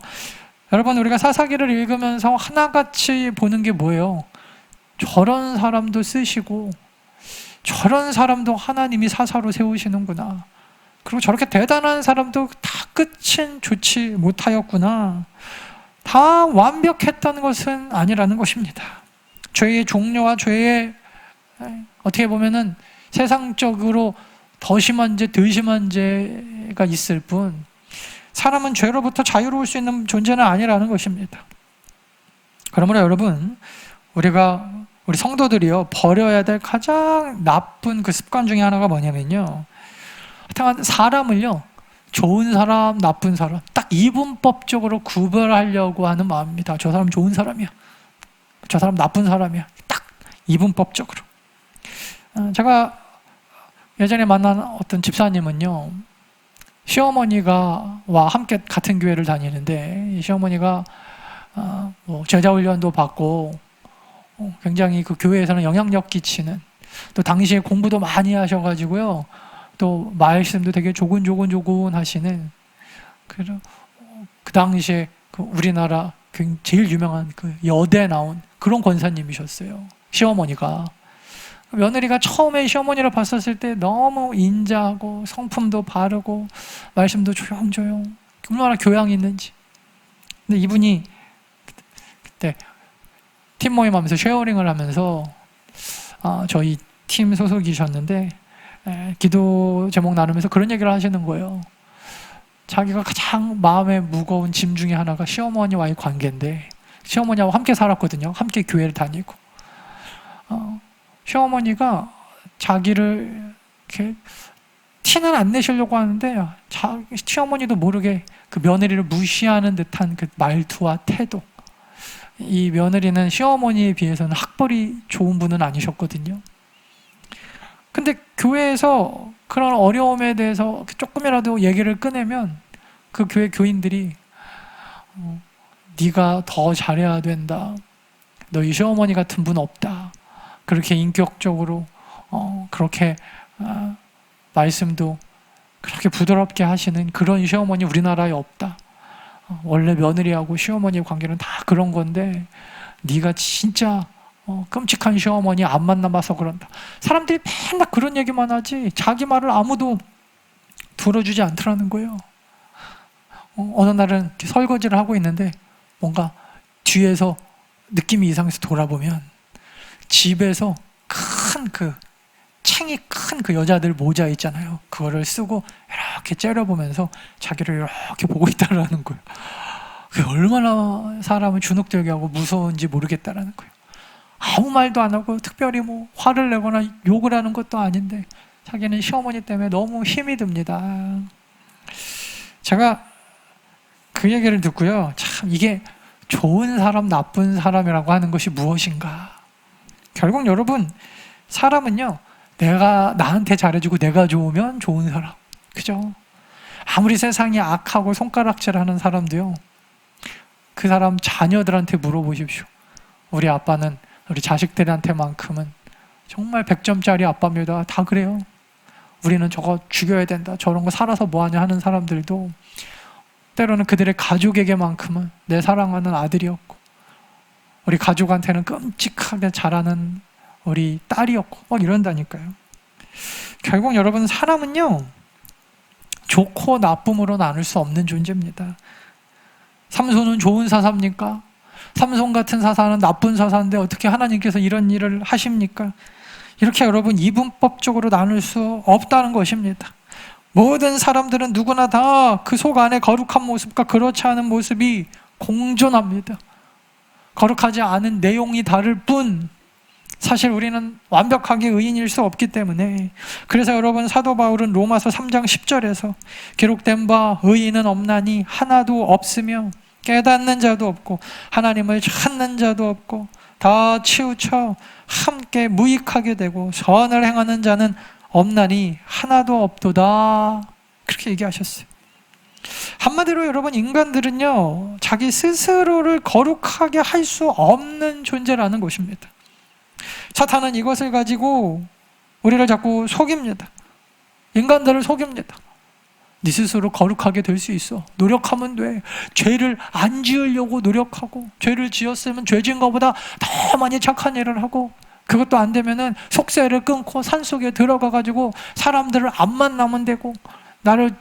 C: 여러분 우리가 사사기를 읽으면서 하나같이 보는 게 뭐예요? 저런 사람도 쓰시고 저런 사람도 하나님이 사사로 세우시는구나. 그리고 저렇게 대단한 사람도 다 끝은 좋지 못하였구나. 다 완벽했던 것은 아니라는 것입니다. 죄의 종류와 죄의 어떻게 보면은 세상적으로 더 심한 죄, 덜 심한 죄가 있을 뿐 사람은 죄로부터 자유로울 수 있는 존재는 아니라는 것입니다. 그러므로 여러분 우리 성도들이요 버려야 될 가장 나쁜 그 습관 중에 하나가 뭐냐면요, 하여튼 사람을요 좋은 사람, 나쁜 사람 딱 이분법적으로 구별하려고 하는 마음입니다. 저 사람 좋은 사람이야, 저 사람 나쁜 사람이야, 딱 이분법적으로. 제가 예전에 만난 어떤 집사님은요 시어머니가 함께 같은 교회를 다니는데 이 시어머니가 뭐 제자 훈련도 받고 굉장히 그 교회에서는 영향력 끼치는, 또 당시에 공부도 많이 하셔가지고요, 또 말씀도 되게 조곤조곤 하시는, 그 당시에 그 우리나라 제일 유명한 그 여대 나온 그런 권사님이셨어요. 시어머니가. 며느리가 처음에 시어머니를 봤었을 때 너무 인자하고 성품도 바르고 말씀도 조용조용, 얼마나 교양이 있는지. 근데 이분이 그때 팀 모임하면서 쉐어링을 하면서 저희 팀 소속이셨는데 기도 제목 나누면서 그런 얘기를 하시는 거예요. 자기가 가장 마음에 무거운 짐 중에 하나가 시어머니와의 관계인데, 시어머니하고 함께 살았거든요. 함께 교회를 다니고. 시어머니가 자기를 이렇게 티는 안 내시려고 하는데, 시어머니도 모르게 그 며느리를 무시하는 듯한 그 말투와 태도. 이 며느리는 시어머니에 비해서는 학벌이 좋은 분은 아니셨거든요. 근데 교회에서 그런 어려움에 대해서 조금이라도 얘기를 꺼내면 그 교회 교인들이 네가 더 잘해야 된다, 너희 시어머니 같은 분 없다, 그렇게 인격적으로 그렇게 말씀도 그렇게 부드럽게 하시는 그런 시어머니 우리나라에 없다. 원래 며느리하고 시어머니의 관계는 다 그런 건데 네가 진짜 끔찍한 시어머니 안 만나봐서 그런다. 사람들이 맨날 그런 얘기만 하지 자기 말을 아무도 들어주지 않더라는 거예요. 어느 날은 설거지를 하고 있는데 뭔가 뒤에서 느낌이 이상해서 돌아보면 집에서 큰 챙이 큰 그 여자들 모자 있잖아요. 그거를 쓰고 이렇게 째려보면서 자기를 이렇게 보고 있다라는 거예요. 그게 얼마나 사람을 주눅들게 무서운지 모르겠다라는 거예요. 아무 말도 안 하고 특별히 뭐 화를 내거나 욕을 하는 것도 아닌데 자기는 시어머니 때문에 너무 힘이 듭니다. 제가 그 얘기를 듣고요, 참 이게 좋은 사람 나쁜 사람이라고 하는 것이 무엇인가. 결국 여러분, 사람은요, 내가 나한테 잘해주고 내가 좋으면 좋은 사람, 그죠? 아무리 세상이 악하고 손가락질하는 사람도요, 그 사람 자녀들한테 물어보십시오. 우리 아빠는 우리 자식들한테만큼은 정말 100점짜리 아빠입니다. 다 그래요. 우리는 저거 죽여야 된다, 저런 거 살아서 뭐하냐 하는 사람들도 때로는 그들의 가족에게만큼은 내 사랑하는 아들이었고, 우리 가족한테는 끔찍하게 잘하는 우리 딸이었고, 막 이런다니까요. 결국 여러분, 사람은요, 좋고 나쁨으로 나눌 수 없는 존재입니다. 삼손은 좋은 사사입니까? 삼손 같은 사사는 나쁜 사사인데 어떻게 하나님께서 이런 일을 하십니까? 이렇게 여러분 이분법적으로 나눌 수 없다는 것입니다. 모든 사람들은 누구나 다 그 속 안에 거룩한 모습과 그렇지 않은 모습이 공존합니다. 거룩하지 않은 내용이 다를 뿐, 사실 우리는 완벽하게 의인일 수 없기 때문에, 그래서 여러분, 사도 바울은 로마서 3장 10절에서 기록된 바 의인은 없나니 하나도 없으며 깨닫는 자도 없고 하나님을 찾는 자도 없고 다 치우쳐 함께 무익하게 되고 선을 행하는 자는 없나니 하나도 없도다. 그렇게 얘기하셨어요. 한마디로 여러분, 인간들은요, 자기 스스로를 거룩하게 할 수 없는 존재라는 것입니다. 사탄은 이것을 가지고 우리를 자꾸 속입니다. 인간들을 속입니다. 네 스스로 거룩하게 될 수 있어, 노력하면 돼. 죄를 안 지으려고 노력하고, 죄를 지었으면 죄 지은 것보다 더 많이 착한 일을 하고, 그것도 안 되면은 속세를 끊고 산속에 들어가가지고 사람들을 안 만나면 되고, 나를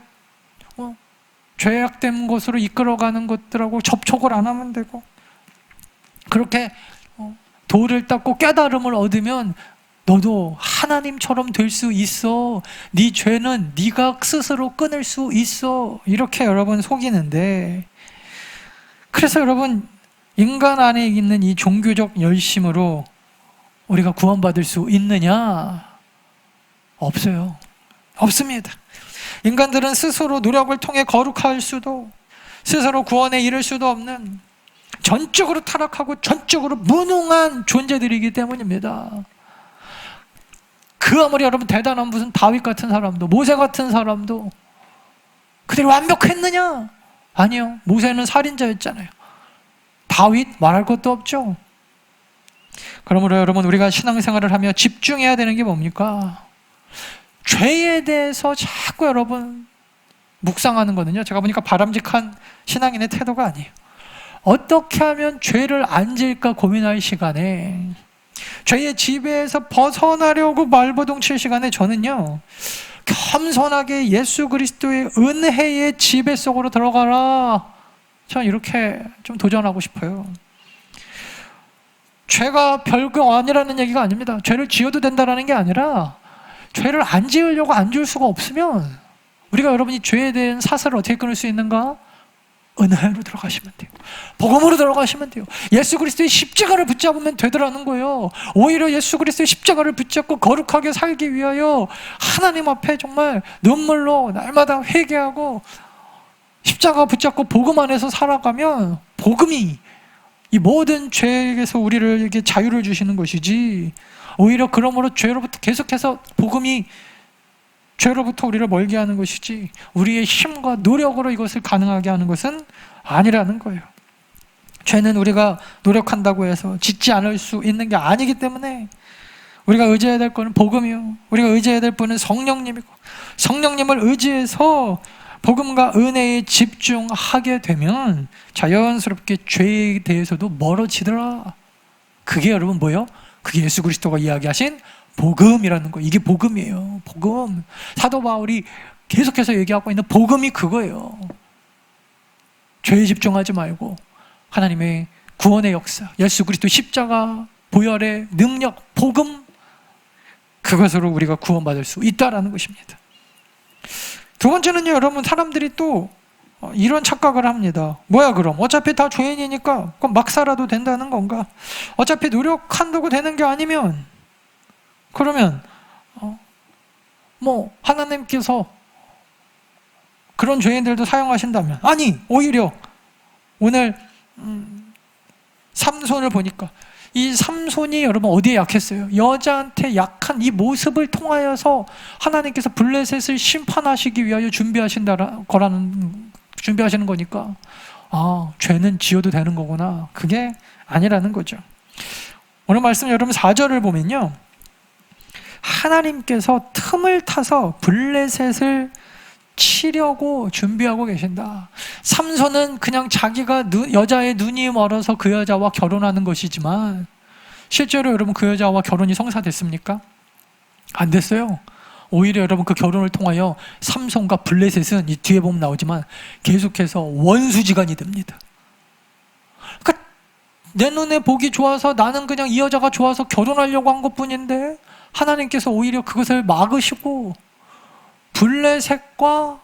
C: 죄악된 곳으로 이끌어가는 것들하고 접촉을 안 하면 되고, 그렇게 도를 닦고 깨달음을 얻으면 너도 하나님처럼 될 수 있어. 네 죄는 네가 스스로 끊을 수 있어. 이렇게 여러분 속이는데, 그래서 여러분, 인간 안에 있는 이 종교적 열심으로 우리가 구원받을 수 있느냐? 없어요. 없습니다. 인간들은 스스로 노력을 통해 거룩할 수도, 스스로 구원에 이를 수도 없는 전적으로 타락하고 전적으로 무능한 존재들이기 때문입니다. 그 아무리 여러분 대단한 무슨 다윗 같은 사람도, 모세 같은 사람도 그들이 완벽했느냐? 아니요. 모세는 살인자였잖아요. 다윗 말할 것도 없죠. 그러므로 여러분, 우리가 신앙생활을 하며 집중해야 되는 게 뭡니까? 죄에 대해서 자꾸 여러분 묵상하는 거는요, 제가 보니까 바람직한 신앙인의 태도가 아니에요. 어떻게 하면 죄를 안 지을까 고민할 시간에, 죄의 지배에서 벗어나려고 말버둥칠 시간에 저는요, 겸손하게 예수 그리스도의 은혜의 지배 속으로 들어가라, 저는 이렇게 좀 도전하고 싶어요. 죄가 별거 아니라는 얘기가 아닙니다. 죄를 지어도 된다는 게 아니라, 죄를 안 지으려고 안 지을 수가 없으면 우리가 여러분이 죄에 대한 사슬을 어떻게 끊을 수 있는가? 은혜로 들어가시면 돼요. 복음으로 들어가시면 돼요. 예수 그리스도의 십자가를 붙잡으면 되더라는 거예요. 오히려 예수 그리스도의 십자가를 붙잡고 거룩하게 살기 위하여 하나님 앞에 정말 눈물로 날마다 회개하고 십자가 붙잡고 복음 안에서 살아가면 복음이 이 모든 죄에서 우리를 이렇게 자유를 주시는 것이지, 오히려 그러므로 죄로부터 계속해서 복음이 죄로부터 우리를 멀게 하는 것이지 우리의 힘과 노력으로 이것을 가능하게 하는 것은 아니라는 거예요. 죄는 우리가 노력한다고 해서 짓지 않을 수 있는 게 아니기 때문에 우리가 의지해야 될 것은 복음이요, 우리가 의지해야 될 분은 성령님이고, 성령님을 의지해서 복음과 은혜에 집중하게 되면 자연스럽게 죄에 대해서도 멀어지더라. 그게 여러분 뭐예요? 그게 예수 그리스도가 이야기하신 복음이라는 거. 이게 복음이에요. 복음. 사도 바울이 계속해서 얘기하고 있는 복음이 그거예요. 죄에 집중하지 말고 하나님의 구원의 역사, 예수 그리스도 십자가 보혈의 능력, 복음, 그것으로 우리가 구원받을 수 있다라는 것입니다. 두 번째는요, 여러분, 사람들이 또 이런 착각을 합니다. 뭐야 그럼? 어차피 다 죄인이니까 그럼 막 살아도 된다는 건가? 어차피 노력한다고 되는 게 아니면, 그러면 뭐 하나님께서 그런 죄인들도 사용하신다면, 아니 오히려 오늘 삼손을 보니까 이 삼손이 여러분 어디에 약했어요? 여자한테 약한 이 모습을 통하여서 하나님께서 블레셋을 심판하시기 위하여 준비하시는 거니까, 아, 죄는 지어도 되는 거구나. 그게 아니라는 거죠. 오늘 말씀 여러분 4절을 보면요, 하나님께서 틈을 타서 블레셋을 치려고 준비하고 계신다. 삼손은 그냥 자기가 여자의 눈이 멀어서 그 여자와 결혼하는 것이지만 실제로 여러분 그 여자와 결혼이 성사됐습니까? 안 됐어요. 오히려 여러분 그 결혼을 통하여 삼손과 블레셋은 이 뒤에 보면 나오지만 계속해서 원수지간이 됩니다. 그러니까 내 눈에 보기 좋아서 나는 그냥 이 여자가 좋아서 결혼하려고 한 것뿐인데 하나님께서 오히려 그것을 막으시고 블레셋과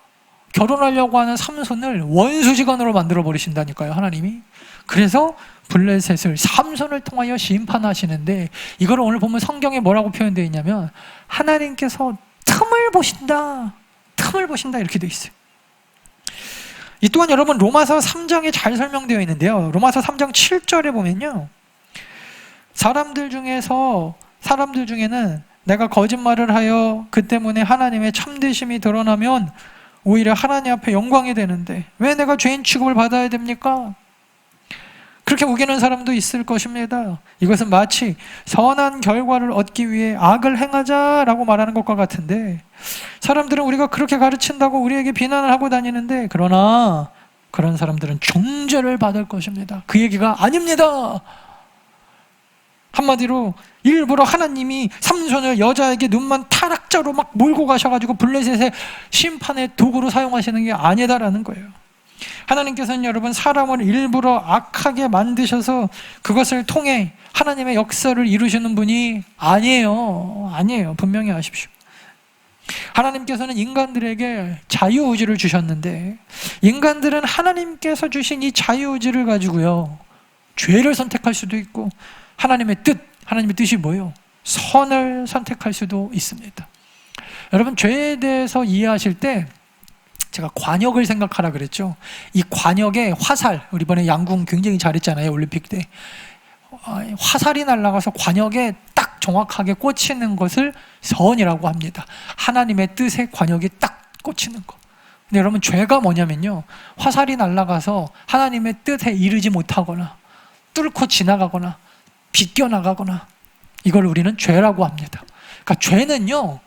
C: 결혼하려고 하는 삼손을 원수지간으로 만들어 버리신다니까요, 하나님이. 그래서 블레셋을 삼손을 통하여 심판하시는데, 이걸 오늘 보면 성경에 뭐라고 표현되어 있냐면 하나님께서 틈을 보신다, 틈을 보신다, 이렇게 되어 있어요. 이 또한 여러분 로마서 3장에 잘 설명되어 있는데요, 로마서 3장 7절에 보면요, 사람들 중에는 내가 거짓말을 하여 그 때문에 하나님의 참되심이 드러나면 오히려 하나님 앞에 영광이 되는데 왜 내가 죄인 취급을 받아야 됩니까? 그렇게 우기는 사람도 있을 것입니다. 이것은 마치 선한 결과를 얻기 위해 악을 행하자라고 말하는 것과 같은데, 사람들은 우리가 그렇게 가르친다고 우리에게 비난을 하고 다니는데, 그러나 그런 사람들은 중죄를 받을 것입니다. 그 얘기가 아닙니다. 한마디로 일부러 하나님이 삼손을 여자에게 눈만 타락자로 막 몰고 가셔가지고 블레셋의 심판의 도구로 사용하시는 게 아니다라는 거예요. 하나님께서는 여러분 사람을 일부러 악하게 만드셔서 그것을 통해 하나님의 역사를 이루시는 분이 아니에요. 분명히 아십시오. 하나님께서는 인간들에게 자유의지를 주셨는데, 인간들은 하나님께서 주신 이 자유의지를 가지고요, 죄를 선택할 수도 있고 하나님의 뜻이 뭐예요? 선을 선택할 수도 있습니다. 여러분, 죄에 대해서 이해하실 때 제가 관역을 생각하라 그랬죠. 이 관역의 화살, 우리 이번에 양궁 굉장히 잘했잖아요, 올림픽 때. 화살이 날아가서 관역에 딱 정확하게 꽂히는 것을 선이라고 합니다. 하나님의 뜻에 관역이 딱 꽂히는 거. 근데 여러분, 죄가 뭐냐면요, 화살이 날아가서 하나님의 뜻에 이르지 못하거나 뚫고 지나가거나 비껴나가거나, 이걸 우리는 죄라고 합니다. 그러니까 죄는요,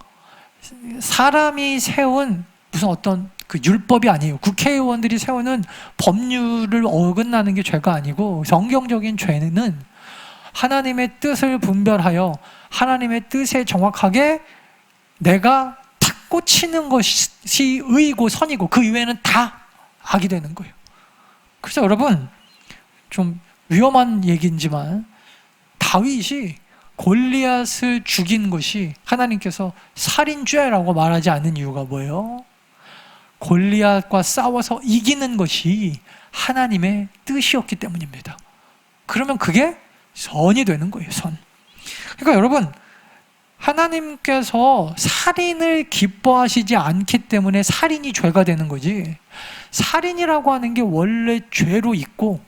C: 사람이 세운 무슨 어떤 그 율법이 아니에요. 국회의원들이 세우는 법률을 어긋나는 게 죄가 아니고, 성경적인 죄는 하나님의 뜻을 분별하여 하나님의 뜻에 정확하게 내가 탁 꽂히는 것이 의이고 선이고, 그 이외에는 다 악이 되는 거예요. 그래서 여러분, 좀 위험한 얘기이지만 다윗이 골리앗을 죽인 것이 하나님께서 살인죄라고 말하지 않는 이유가 뭐예요? 골리앗과 싸워서 이기는 것이 하나님의 뜻이었기 때문입니다. 그러면 그게 선이 되는 거예요, 선. 그러니까 여러분, 하나님께서 살인을 기뻐하시지 않기 때문에 살인이 죄가 되는 거지, 살인이라고 하는 게 원래 죄로 있고,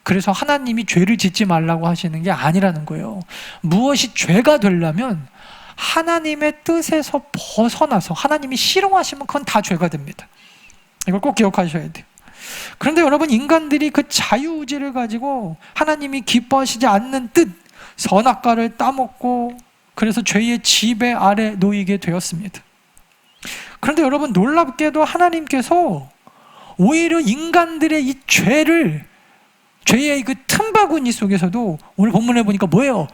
C: 그래서 하나님이 죄를 짓지 말라고 하시는 게 아니라는 거예요. 무엇이 죄가 되려면 하나님의 뜻에서 벗어나서 하나님이 싫어하시면 그건 다 죄가 됩니다. 이걸 꼭 기억하셔야 돼요. 그런데 여러분, 인간들이 그 자유의지를 가지고 하나님이 기뻐하시지 않는 뜻, 선악과를 따먹고, 그래서 죄의 지배 아래 놓이게 되었습니다. 그런데 여러분, 놀랍게도 하나님께서 오히려 인간들의 이 죄의 그 틈바구니 속에서도 오늘 본문에 보니까 뭐예요?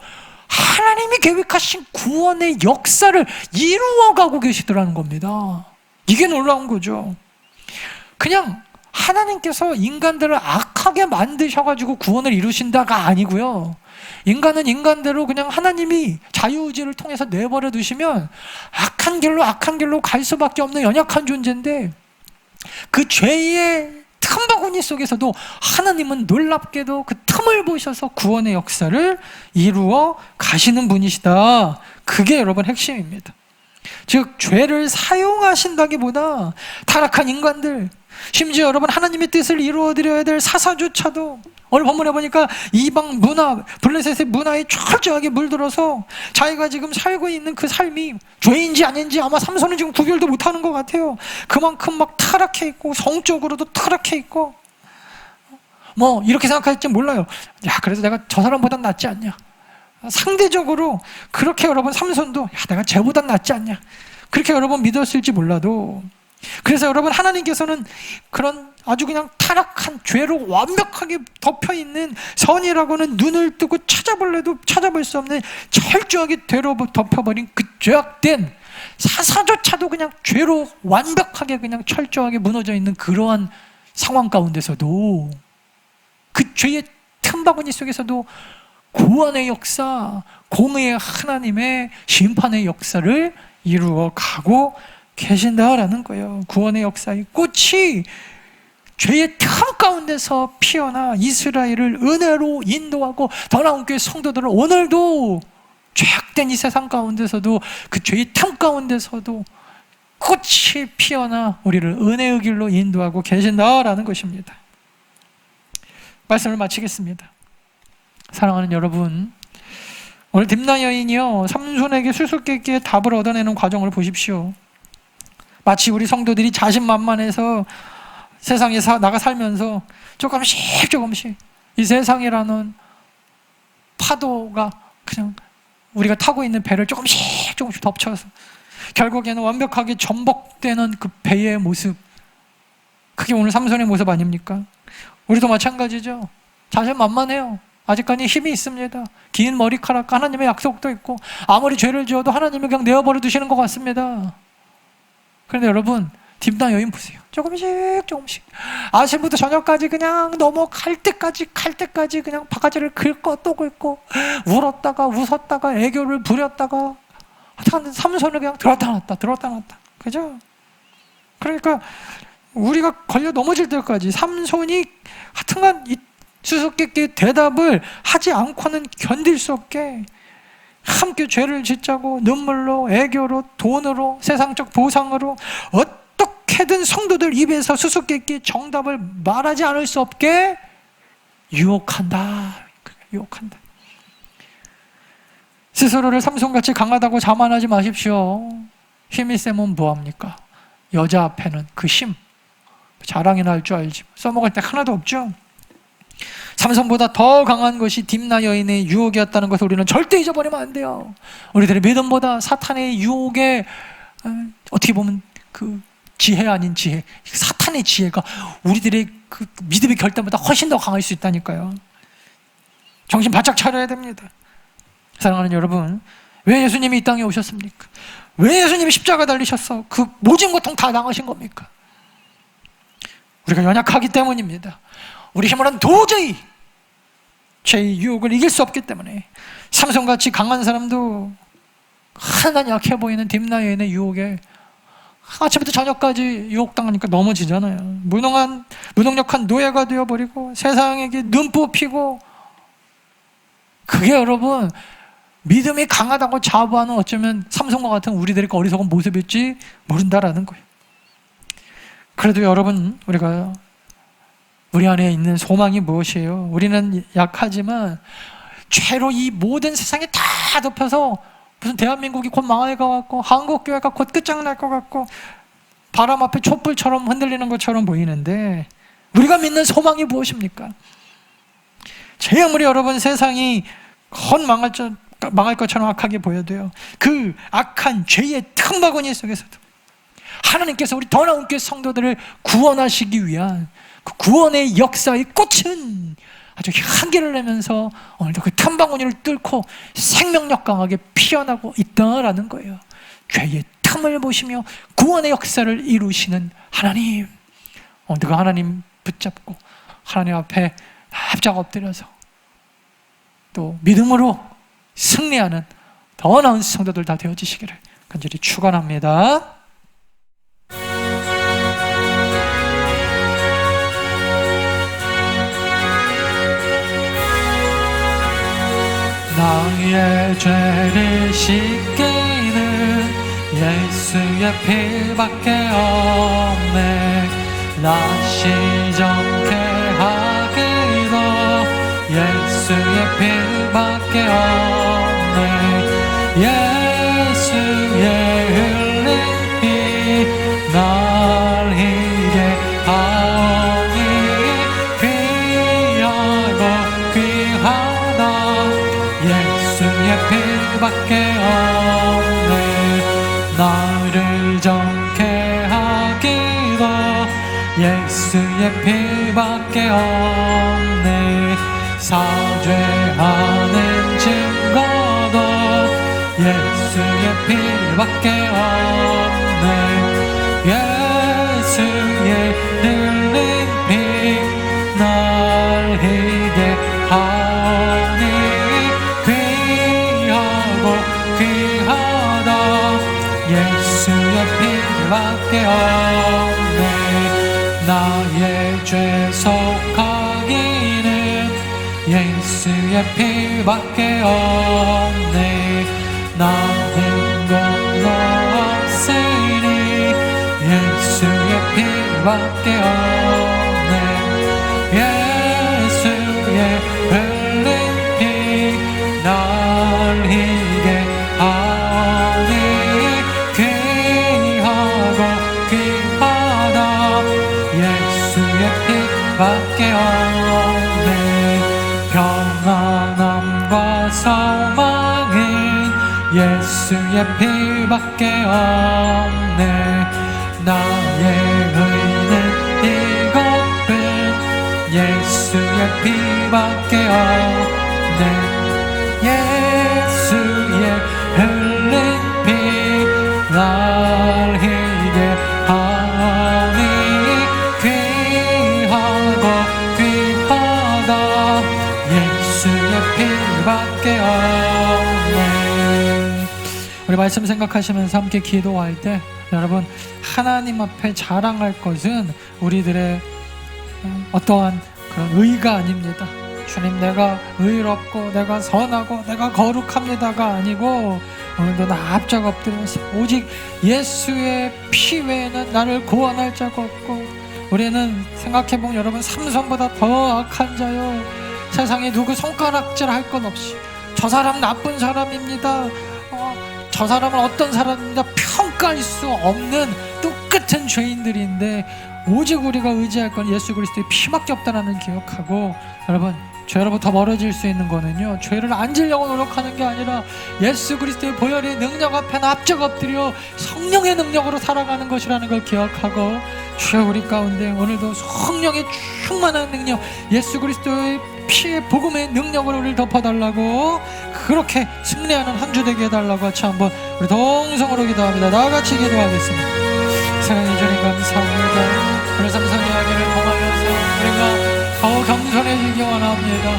C: 하나님이 계획하신 구원의 역사를 이루어가고 계시더라는 겁니다. 이게 놀라운 거죠. 그냥 하나님께서 인간들을 악하게 만드셔가지고 구원을 이루신다가 아니고요, 인간은 인간대로 그냥 하나님이 자유의지를 통해서 내버려 두시면 악한 길로 갈 수밖에 없는 연약한 존재인데, 그 죄의 틈바구니 속에서도 하나님은 놀랍게도 그 틈을 보셔서 구원의 역사를 이루어 가시는 분이시다. 그게 여러분 핵심입니다. 즉, 죄를 사용하신다기보다 타락한 인간들, 심지어 여러분 하나님의 뜻을 이루어드려야 될 사사조차도 오늘 본문에 보니까 이방 문화, 블레셋의 문화에 철저하게 물들어서 자기가 지금 살고 있는 그 삶이 죄인지 아닌지 아마 삼손은 지금 구별도 못하는 것 같아요. 그만큼 막 타락해 있고, 성적으로도 타락해 있고, 뭐 이렇게 생각할지 몰라요. 야, 그래서 내가 저 사람보단 낫지 않냐, 상대적으로 그렇게 여러분 삼손도 야, 내가 쟤보단 낫지 않냐, 그렇게 여러분 믿었을지 몰라도, 그래서 여러분 하나님께서는 그런 아주 그냥 타락한 죄로 완벽하게 덮여있는 선이라고는 눈을 뜨고 찾아볼래도 찾아볼 수 없는 철저하게 죄로 덮여버린 그 죄악된 사사조차도 그냥 죄로 완벽하게 그냥 철저하게 무너져 있는 그러한 상황 가운데서도, 그 죄의 틈바구니 속에서도 구원의 역사, 공의의 하나님의 심판의 역사를 이루어 가고 계신다라는 거예요. 구원의 역사의 꽃이 죄의 틈 가운데서 피어나 이스라엘을 은혜로 인도하고, 더 나은 교회 성도들을 오늘도 죄악된 이 세상 가운데서도, 그 죄의 틈 가운데서도 꽃이 피어나 우리를 은혜의 길로 인도하고 계신다라는 것입니다. 말씀을 마치겠습니다. 사랑하는 여러분, 오늘 딥나 여인이요, 삼손에게 수수께끼의 답을 얻어내는 과정을 보십시오. 마치 우리 성도들이 자신만만해서 세상에 나가 살면서 조금씩 이 세상이라는 파도가 그냥 우리가 타고 있는 배를 조금씩 덮쳐서 결국에는 완벽하게 전복되는 그 배의 모습, 그게 오늘 삼손의 모습 아닙니까? 우리도 마찬가지죠. 자신만만해요. 아직까지 힘이 있습니다. 긴 머리카락, 하나님의 약속도 있고, 아무리 죄를 지어도 하나님을 그냥 내어버려 두시는 것 같습니다. 그런데 여러분, 딥나 여인 보세요. 조금씩 아침부터 저녁까지 그냥 넘어갈 때까지 그냥 바가지를 긁고 또 긁고, 울었다가 웃었다가 애교를 부렸다가, 삼손을 그냥 들었다 놨다. 그죠? 그러니까 우리가 걸려 넘어질 때까지 삼손이 하여튼간 이 수수께끼 대답을 하지 않고는 견딜 수 없게 함께 죄를 짓자고 눈물로, 애교로, 돈으로, 세상적 보상으로 어떻게든 성도들 입에서 수수께끼 정답을 말하지 않을 수 없게 유혹한다. 스스로를 삼손같이 강하다고 자만하지 마십시오. 힘이 세면 뭐합니까? 여자 앞에는 그 힘, 자랑이나 할 줄 알지 써먹을 때 하나도 없죠. 삼손보다 더 강한 것이 딥나 여인의 유혹이었다는 것을 우리는 절대 잊어버리면 안 돼요. 우리들의 믿음보다 사탄의 유혹에 어떻게 보면 그 지혜 아닌 지혜, 사탄의 지혜가 우리들의 그 믿음의 결단보다 훨씬 더 강할 수 있다니까요. 정신 바짝 차려야 됩니다. 사랑하는 여러분, 왜 예수님이 이 땅에 오셨습니까? 왜 예수님이 십자가 달리셨어? 그 모진 고통 다 당하신 겁니까? 우리가 연약하기 때문입니다. 우리 힘으로는 도저히 죄의 유혹을 이길 수 없기 때문에 삼손같이 강한 사람도 하나도 약해 보이는 딥나 여인의 유혹에 아침부터 저녁까지 유혹당하니까 넘어지잖아요. 무능력한 노예가 되어버리고 세상에게 눈 뽑히고, 그게 여러분 믿음이 강하다고 자부하는 어쩌면 삼손과 같은 우리들의 어리석은 모습일지 모른다라는 거예요. 그래도 여러분, 우리 안에 있는 소망이 무엇이에요? 우리는 약하지만 죄로 이 모든 세상이 다 덮여서 무슨 대한민국이 곧 망할 것 같고 한국교회가 곧 끝장날 것 같고 바람 앞에 촛불처럼 흔들리는 것처럼 보이는데, 우리가 믿는 소망이 무엇입니까? 제 아무리 여러분 세상이 곧 망할 것처럼 악하게 보여도요, 그 악한 죄의 틈바구니 속에서도 하나님께서 우리 더 나은 교회 성도들을 구원하시기 위한 그 구원의 역사의 꽃은 아주 향기를 내면서 오늘도 그 틈바구니를 뚫고 생명력 강하게 피어나고 있다라는 거예요. 죄의 틈을 보시며 구원의 역사를 이루시는 하나님, 오늘도 그 하나님 붙잡고 하나님 앞에 납작 엎드려서 또 믿음으로 승리하는 더 나은 성도들 다 되어지시기를 간절히 축원합니다. 나의 죄를 씻기는 예수의 피밖에 없네. 나 시정케 하기도 예수의 피밖에 없네. 예수의 흘린 피 날 희게 하오니 귀하고 귀하다. 예수의 피밖에 없네. 나를 정케 하기도 예수의 피밖에 없네. 사죄하는 증거도 예수의 피밖에 없네. 예수의 흘린 피 날 희게 하오니 귀하고 귀하다. 예수의 피밖에 없네. 나의 죄 속하기는 예수의 피밖에 없네. 나는 것 없으니 예수의 피밖에 없네. 예수의 흘린 피 날 희게 하오니 귀하고 귀하다. 예수의 피밖에 없네. 평안함과 소망은 예수의 피밖에 없네. 나의 의는 이것뿐 예수의 피밖에 없네. 예수의 흘린 피 날 희게 하오니 귀하고 귀하다. 예수의 피밖에 없네. 우리 말씀 생각하시면서 함께 기도할 때 여러분, 하나님 앞에 자랑할 것은 우리들의 어떠한 그런 의가 아닙니다. 주님, 내가 의롭고 내가 선하고 내가 거룩합니다가 아니고 오늘도 납작 엎드려서 오직 예수의 피 외에는 나를 구원할 자가 없고, 우리는 생각해보면 여러분 삼손보다 더 악한 자요. 세상에 누구 손가락질 할 것 없이 저 사람 나쁜 사람입니다, 저 사람은 어떤 사람입니다 평가할 수 없는 똑같은 죄인들인데 오직 우리가 의지할 건 예수 그리스도의 피밖에 없다는 기억하고, 여러분 죄로부터 멀어질 수 있는 거는요, 죄를 안 지려고 노력하는 게 아니라 예수 그리스도의 보혈의 능력 앞에 납작 엎드려 성령의 능력으로 살아가는 것이라는 걸 기억하고, 주여 우리 가운데 오늘도 성령의 충만한 능력, 예수 그리스도의 피의 복음의 능력으로 우리를 덮어달라고, 그렇게 승리하는 한 주 되게 해달라고 같이 한번 우리 동성으로 기도합니다. 나같이 기도하겠습니다. 사랑해 주님 감사합니다. 오늘 삼성 이야기를 통하면서 우리가 더 겸손해지기 원합니다.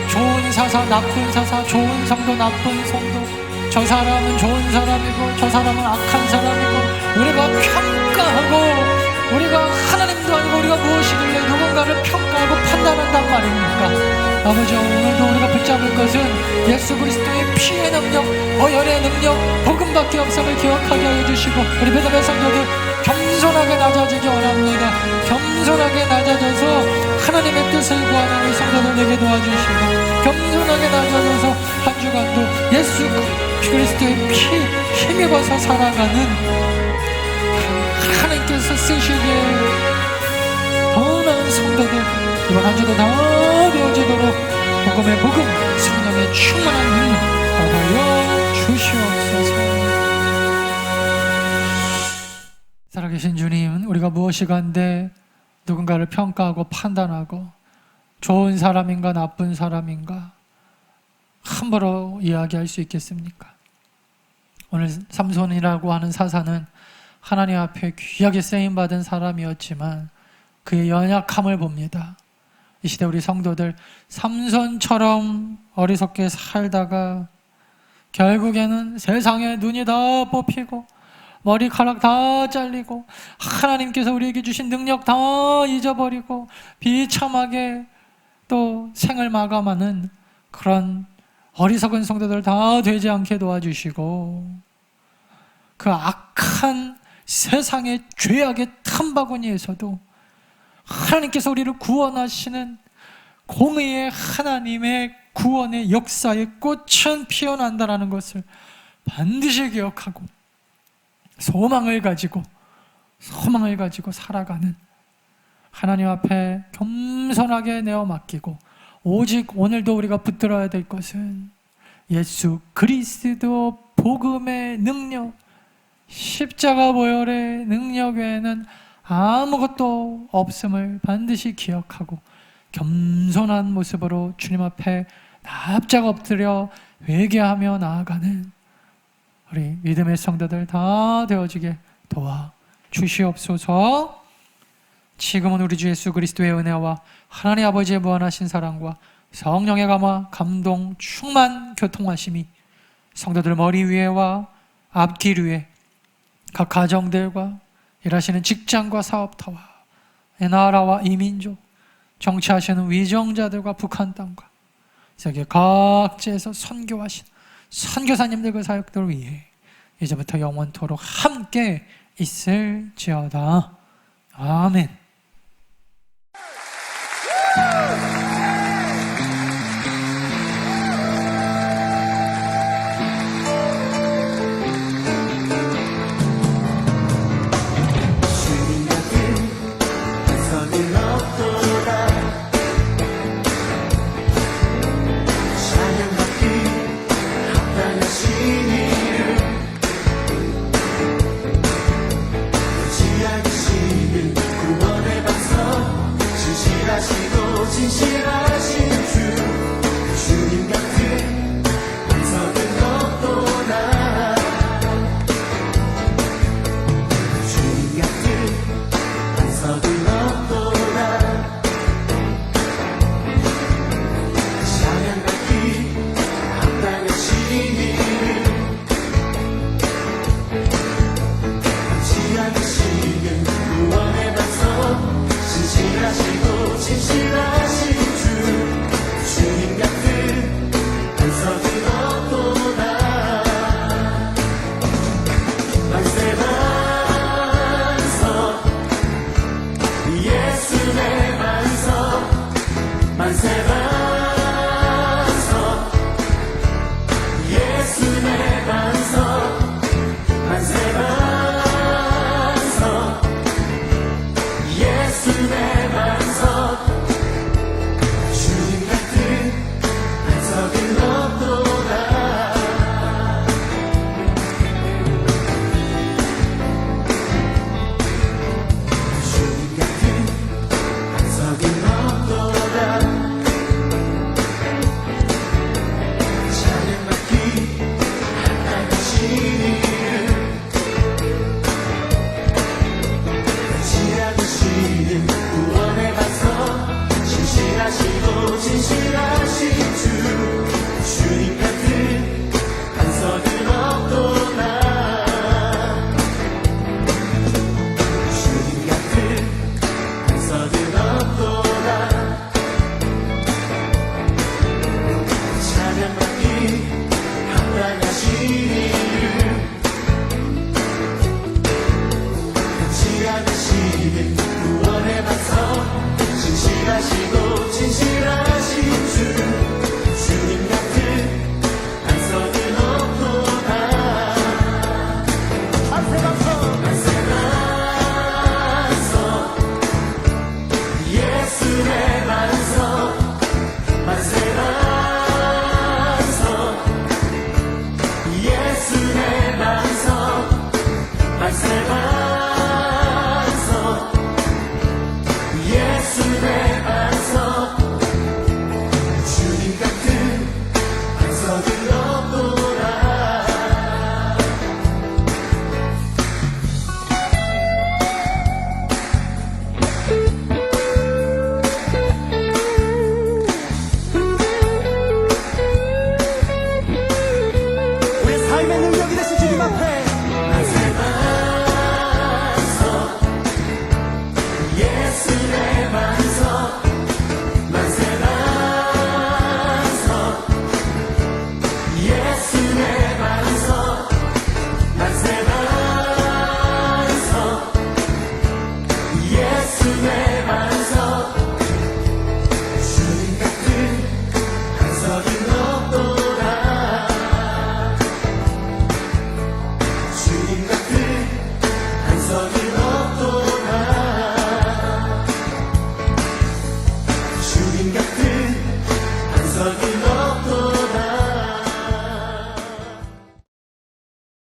C: 좋은 사사, 나쁜 사사, 좋은 성도, 나쁜 성도, 저 사람은 좋은 사람이고 저 사람은 악한 사람이고, 우리가 평가하고, 우리가 하나님도 아니고 우리가 무엇이길래 누군가를 평가하고 판단한단 말입니까? 아버지, 오늘도 우리가 붙잡을 것은 예수 그리스도의 피의 능력, 보혈의 능력, 복음밖에 없음을 기억하게 하여 주시고, 우리 믿음의 성도들 겸손하게 낮아지기 원합니다. 겸손하게 낮아져서 하나님의 뜻을 구하는 우리 성도들 되게 도와주시고, 겸손하게 낮아져서 한 주간도 예수 그리스도의 피 힘입어서 살아가는 하나님께서 쓰시기에 더 나은 성도들 이번 한 주도 다 되어지도록 복음의 복음, 성령의 충만한 능력 받아여 주시옵소서. 살아계신 주님, 우리가 무엇이간데 누군가를 평가하고 판단하고 좋은 사람인가 나쁜 사람인가 함부로 이야기할 수 있겠습니까? 오늘 삼손이라고 하는 사사는 하나님 앞에 귀하게 쓰임받은 사람이었지만 그의 연약함을 봅니다. 이 시대 우리 성도들 삼손처럼 어리석게 살다가 결국에는 세상에 눈이 다 뽑히고 머리카락 다 잘리고 하나님께서 우리에게 주신 능력 다 잊어버리고 비참하게 또 생을 마감하는 그런 어리석은 성도들 다 되지 않게 도와주시고, 그 악한 세상의 죄악의 탐바구니에서도 하나님께서 우리를 구원하시는 공의의 하나님의 구원의 역사의 꽃은 피어난다는 것을 반드시 기억하고 소망을 가지고 살아가는, 하나님 앞에 겸손하게 내어 맡기고, 오직 오늘도 우리가 붙들어야 될 것은 예수 그리스도 복음의 능력, 십자가 보혈의 능력 외에는 아무것도 없음을 반드시 기억하고 겸손한 모습으로 주님 앞에 납작 엎드려 회개하며 나아가는 우리 믿음의 성도들 다 되어지게 도와 주시옵소서. 지금은 우리 주 예수 그리스도의 은혜와 하나님 아버지의 무한하신 사랑과 성령의 감화, 감동, 충만 교통하심이 성도들 머리 위에와 앞길 위에 각 가정들과 일하시는 직장과 사업터와 이 나라와 이 민족, 정치하시는 위정자들과 북한 땅과 세계 각지에서 선교하시는 선교사님들 그 사역들을 위해 이제부터 영원토록 함께 있을지어다. 아멘.